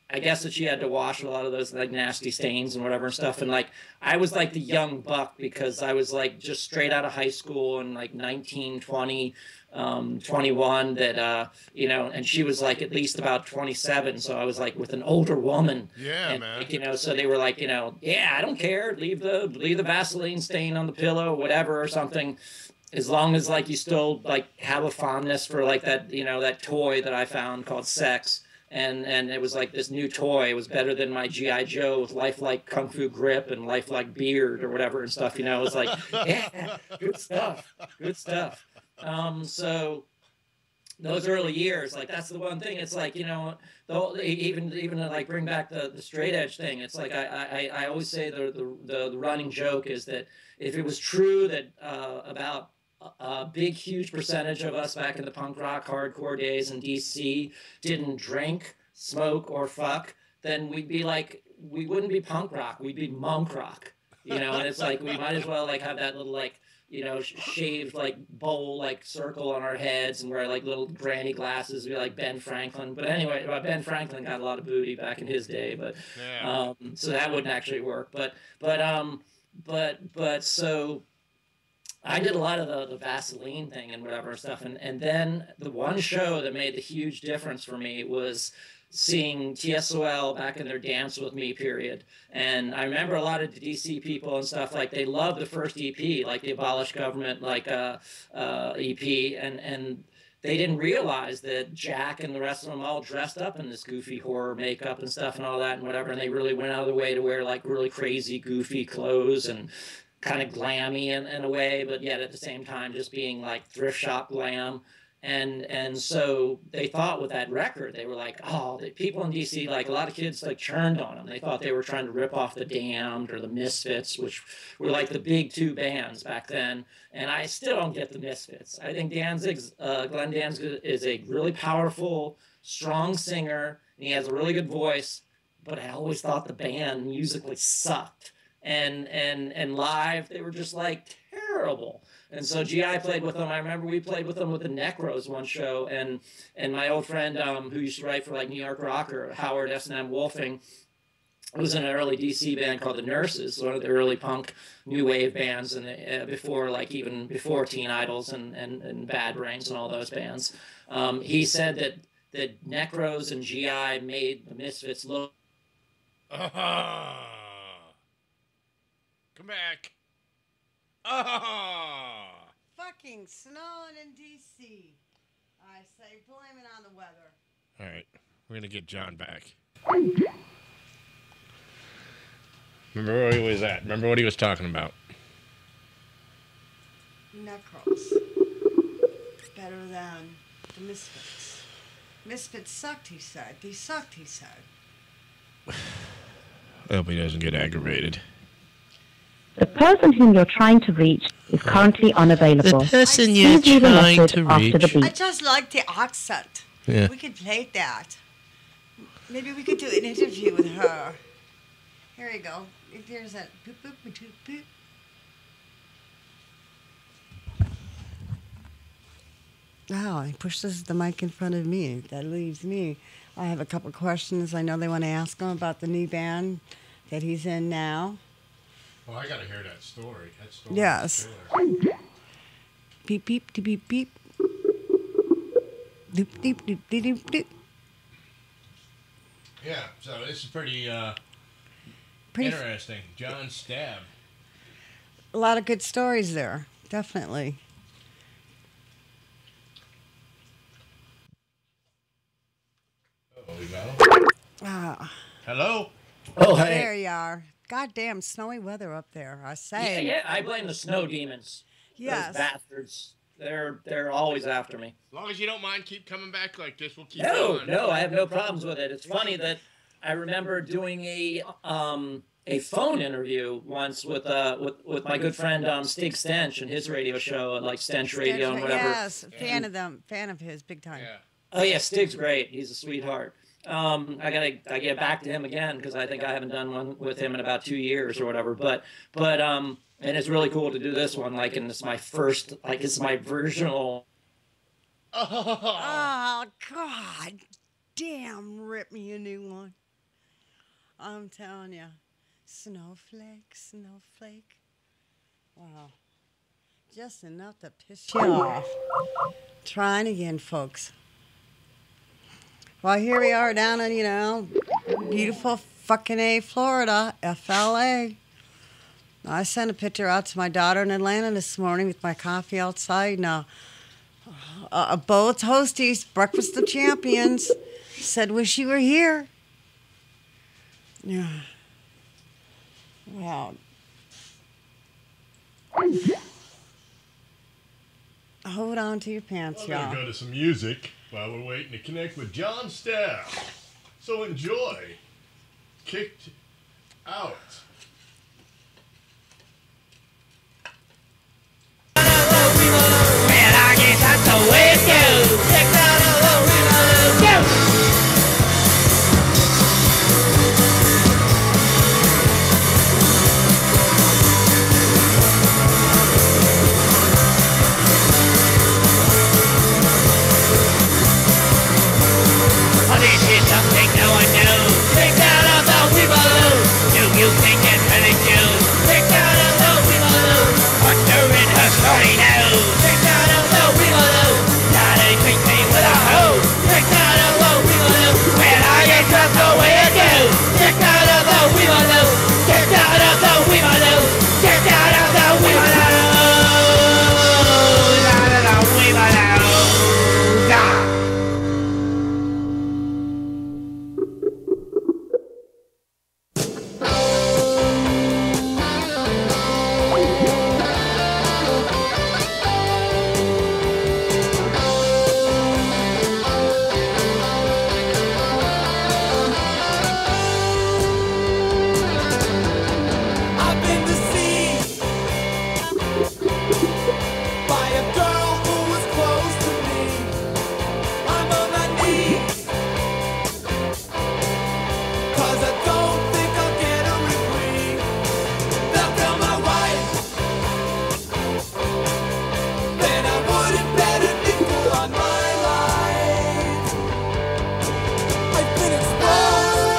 I guess that she had to wash a lot of those like nasty stains and whatever and stuff. And like, I was like the young buck because I was like just straight out of high school and like 19, 20, 21 that, you know, and she was like at least about 27. So I was like with an older woman. Yeah, and, man. like, you know, so they were like, you know, yeah, I don't care. Leave the Vaseline stain on the pillow, whatever, or something. As long as like you still like have a fondness for like that, you know, that toy that I found called sex. And it was like this new toy. It was better than my G.I. Joe with lifelike kung fu grip and lifelike beard or whatever and stuff. You know, it was like, yeah, good stuff, good stuff. So those early years, like that's the one thing. It's like, you know, even to like bring back the straight edge thing. It's like I always say the running joke is that if it was true that about a big, huge percentage of us back in the punk rock hardcore days in DC didn't drink, smoke, or fuck, then we'd be like, we wouldn't be punk rock, we'd be monk rock, you know. And it's like we might as well like have that little like, you know, shaved like bowl like circle on our heads and wear like little granny glasses, be like Ben Franklin. But anyway, Ben Franklin got a lot of booty back in his day, but Yeah. so that wouldn't actually work. But so I did a lot of the Vaseline thing and whatever stuff. And then the one show that made the huge difference for me was seeing TSOL back in their Dance With Me period. And I remember a lot of the DC people and stuff, like they loved the first EP, like the Abolish Government, like EP. And they didn't realize that Jack and the rest of them all dressed up in this goofy horror makeup and stuff and all that and whatever. And they really went out of their way to wear like really crazy, goofy clothes and kind of glammy in a way, but yet at the same time just being like thrift shop glam. And so they thought with that record, they were like, oh, the people in DC, like a lot of kids like churned on them. They thought they were trying to rip off the Damned or the Misfits, which were like the big two bands back then. And I still don't get the Misfits. I think Glenn Danzig is a really powerful, strong singer, and he has a really good voice, but I always thought the band musically sucked. And live, they were just like terrible. And so GI played with them. I remember we played with them with the Necros one show, and my old friend who used to write for like New York Rocker, Howard S&M Wolfing, was in an early DC band called the Nurses, one of the early punk new wave bands, and before like even before Teen Idols and Bad Brains and all those bands. He said that Necros and GI made the Misfits look. Come back. Fucking snowing in DC. I say, blame it on the weather. All right, we're gonna get John back. Remember where he was at? Remember what he was talking about? Necros. Better than the Misfits. Misfits sucked, he said. They sucked, he said. I hope he doesn't get aggravated. The person whom you're trying to reach is currently unavailable. The person Please you're leave a trying message to after the reach. beep. I just like the accent. Yeah. We could play that. Maybe we could do an interview with her. Here we go. There's that boop, boop, boop, boop. Oh, he pushes the mic in front of me. That leaves me. I have a couple questions I know they want to ask him about the new band that he's in now. Well, I gotta hear that story. That story. Yes. Beep, beep, de, beep, beep. Doop, doop, doop, doop, doop, doop. Yeah. So this is pretty Pretty interesting. John Stabb. a lot of good stories there. Definitely. Oh, we got him. Ah, Hello. Oh, hey. there you are. Goddamn snowy weather up there. I Yeah, say. yeah, I blame the snow demons. Yes. Those bastards. They're always after me. As long as you don't mind, keep coming back like this. We'll keep No, going. no, I have no problems with it. It's funny that I remember doing a phone interview once with my good friend Stig Stench and his radio show, like Stench Radio and whatever. Yes, fan of them, fan of his, big time. Yeah. Oh yeah, Stig's great. He's a sweetheart. I get back to him again because I think I haven't done one with him in about 2 years or whatever. But and it's really cool to do this one. Like, and it's my first, like, it's my virginal. Oh, God damn, rip me a new one. I'm telling you. Snowflake, snowflake. Wow. Just enough to piss you off. Trying again, folks. Well, here we are down in, beautiful fucking A, Florida, FLA. I sent a picture out to my daughter in Atlanta this morning with my coffee outside. Now, both hosties, Breakfast of Champions, said, wish you were here. Yeah. Wow. Hold on to your pants, I'm y'all. going to go to some music while we're waiting to connect with John Stabb. So enjoy. Kicked Out. Well, I guess that's the way it goes. Kicked out of the window. Go! Oh, this is something no one knows. Kicked out of the window. Do you think it's really true? Kicked out of the window. Puncher in her snorty nose. Kicked out of the window. Now they treat me with a hoe. Kicked out of the window. Well, I guess that's the way it goes. Kicked out of the window. Kicked out of the window. Kicked out of the window. Out of the window. Ah. I've been deceived by a girl who was close to me. I'm on my knees, 'cause I don't think I'll get a reprieve. They'll tell my wife, then I wouldn't bet a nickel on my life. I've been exposed.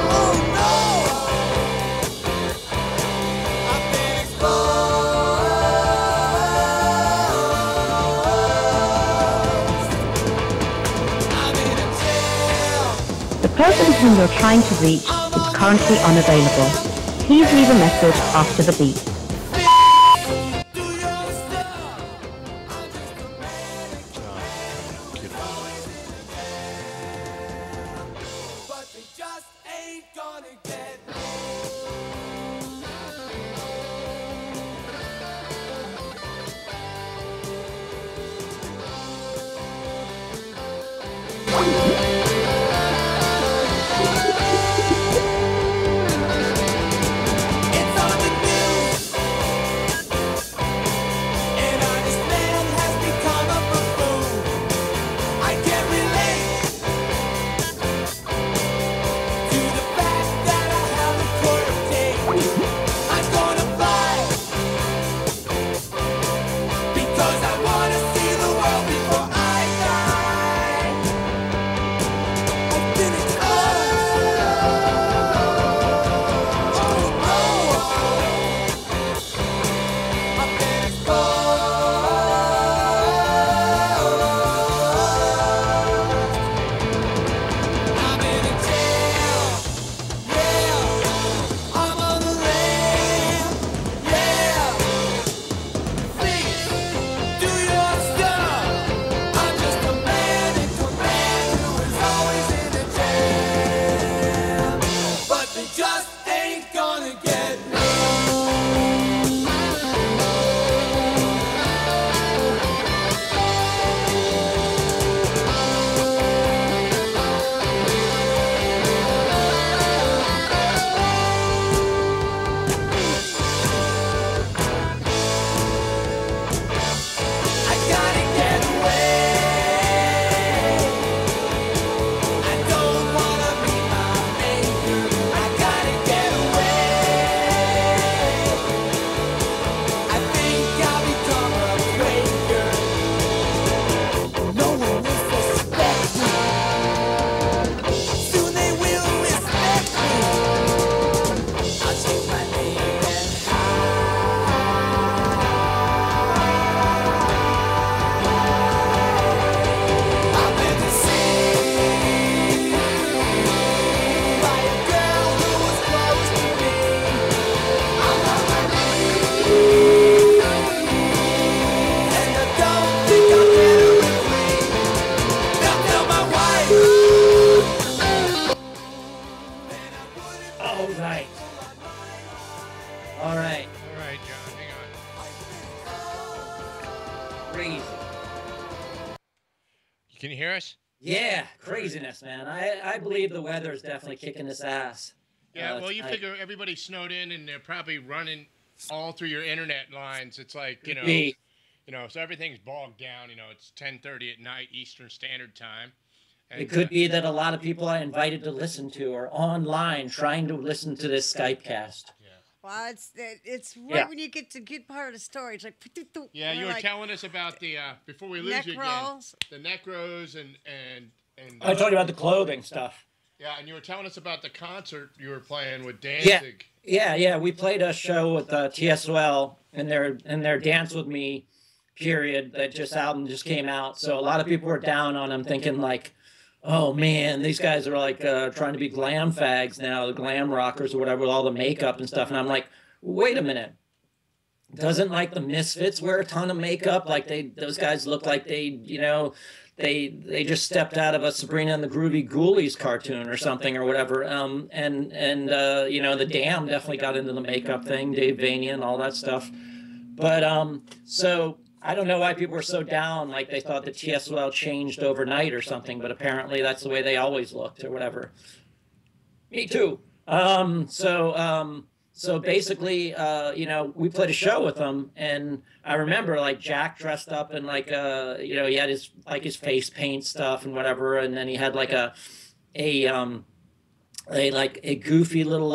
Oh no! I've been exposed. I'm in a jail. The person whom you're trying to reach is currently unavailable. Please leave a message after the beep. Do your stuff. I'm just a mannequin. But they just ain't gonna get me. It's on the news. crazy. Can you hear us? Yeah, craziness, man. I believe the weather is definitely kicking this ass. Yeah, well, you figure everybody's snowed in and they're probably running all through your internet lines. It's like, so everything's bogged down. It's 10:30 at night Eastern Standard Time. And, it could be that a lot of people I invited to listen to are online trying to listen to this Skype cast. Yeah. Well, it's right when you get to good part of the story. It's like yeah, you were like, telling us about the before we lose you again, the necros and I told you about the clothing stuff. Yeah, and you were telling us about the concert you were playing with Danzig. Yeah. We played a show with TSOL and their Dance With Me period. That album just came out, so a lot of people were down on them, thinking like, oh man, these guys are like trying to be glam fags now, the glam rockers or whatever, with all the makeup and stuff. And I'm like, wait a minute. Doesn't like the Misfits wear a ton of makeup? Like those guys look like they just stepped out of a Sabrina and the Groovy Ghoulies cartoon or something or whatever. The Damned definitely got into the makeup thing, Dave Vania and all that stuff. But so I don't know why people were so down, like they thought the TSOL changed overnight or something, but apparently that's the way they always looked or whatever. Me too. So basically, we played a show with them, and I remember like Jack dressed up in like he had his face paint stuff and whatever, and then he had like a goofy little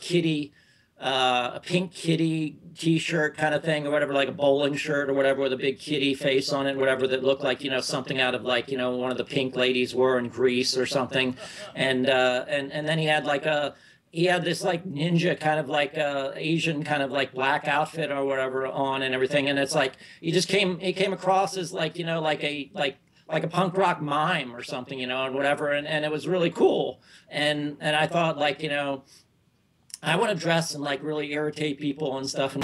kitty. A pink kitty t-shirt kind of thing or whatever, like a bowling shirt or whatever with a big kitty face on it, whatever, that looked like, something out of like, one of the Pink ladies wore in Grease or something. And then he had this like ninja kind of like Asian kind of like black outfit or whatever on and everything. And it's like, he came across as like, like a punk rock mime or something, and whatever. And it was really cool. And I thought like, I want to dress and like really irritate people and stuff. And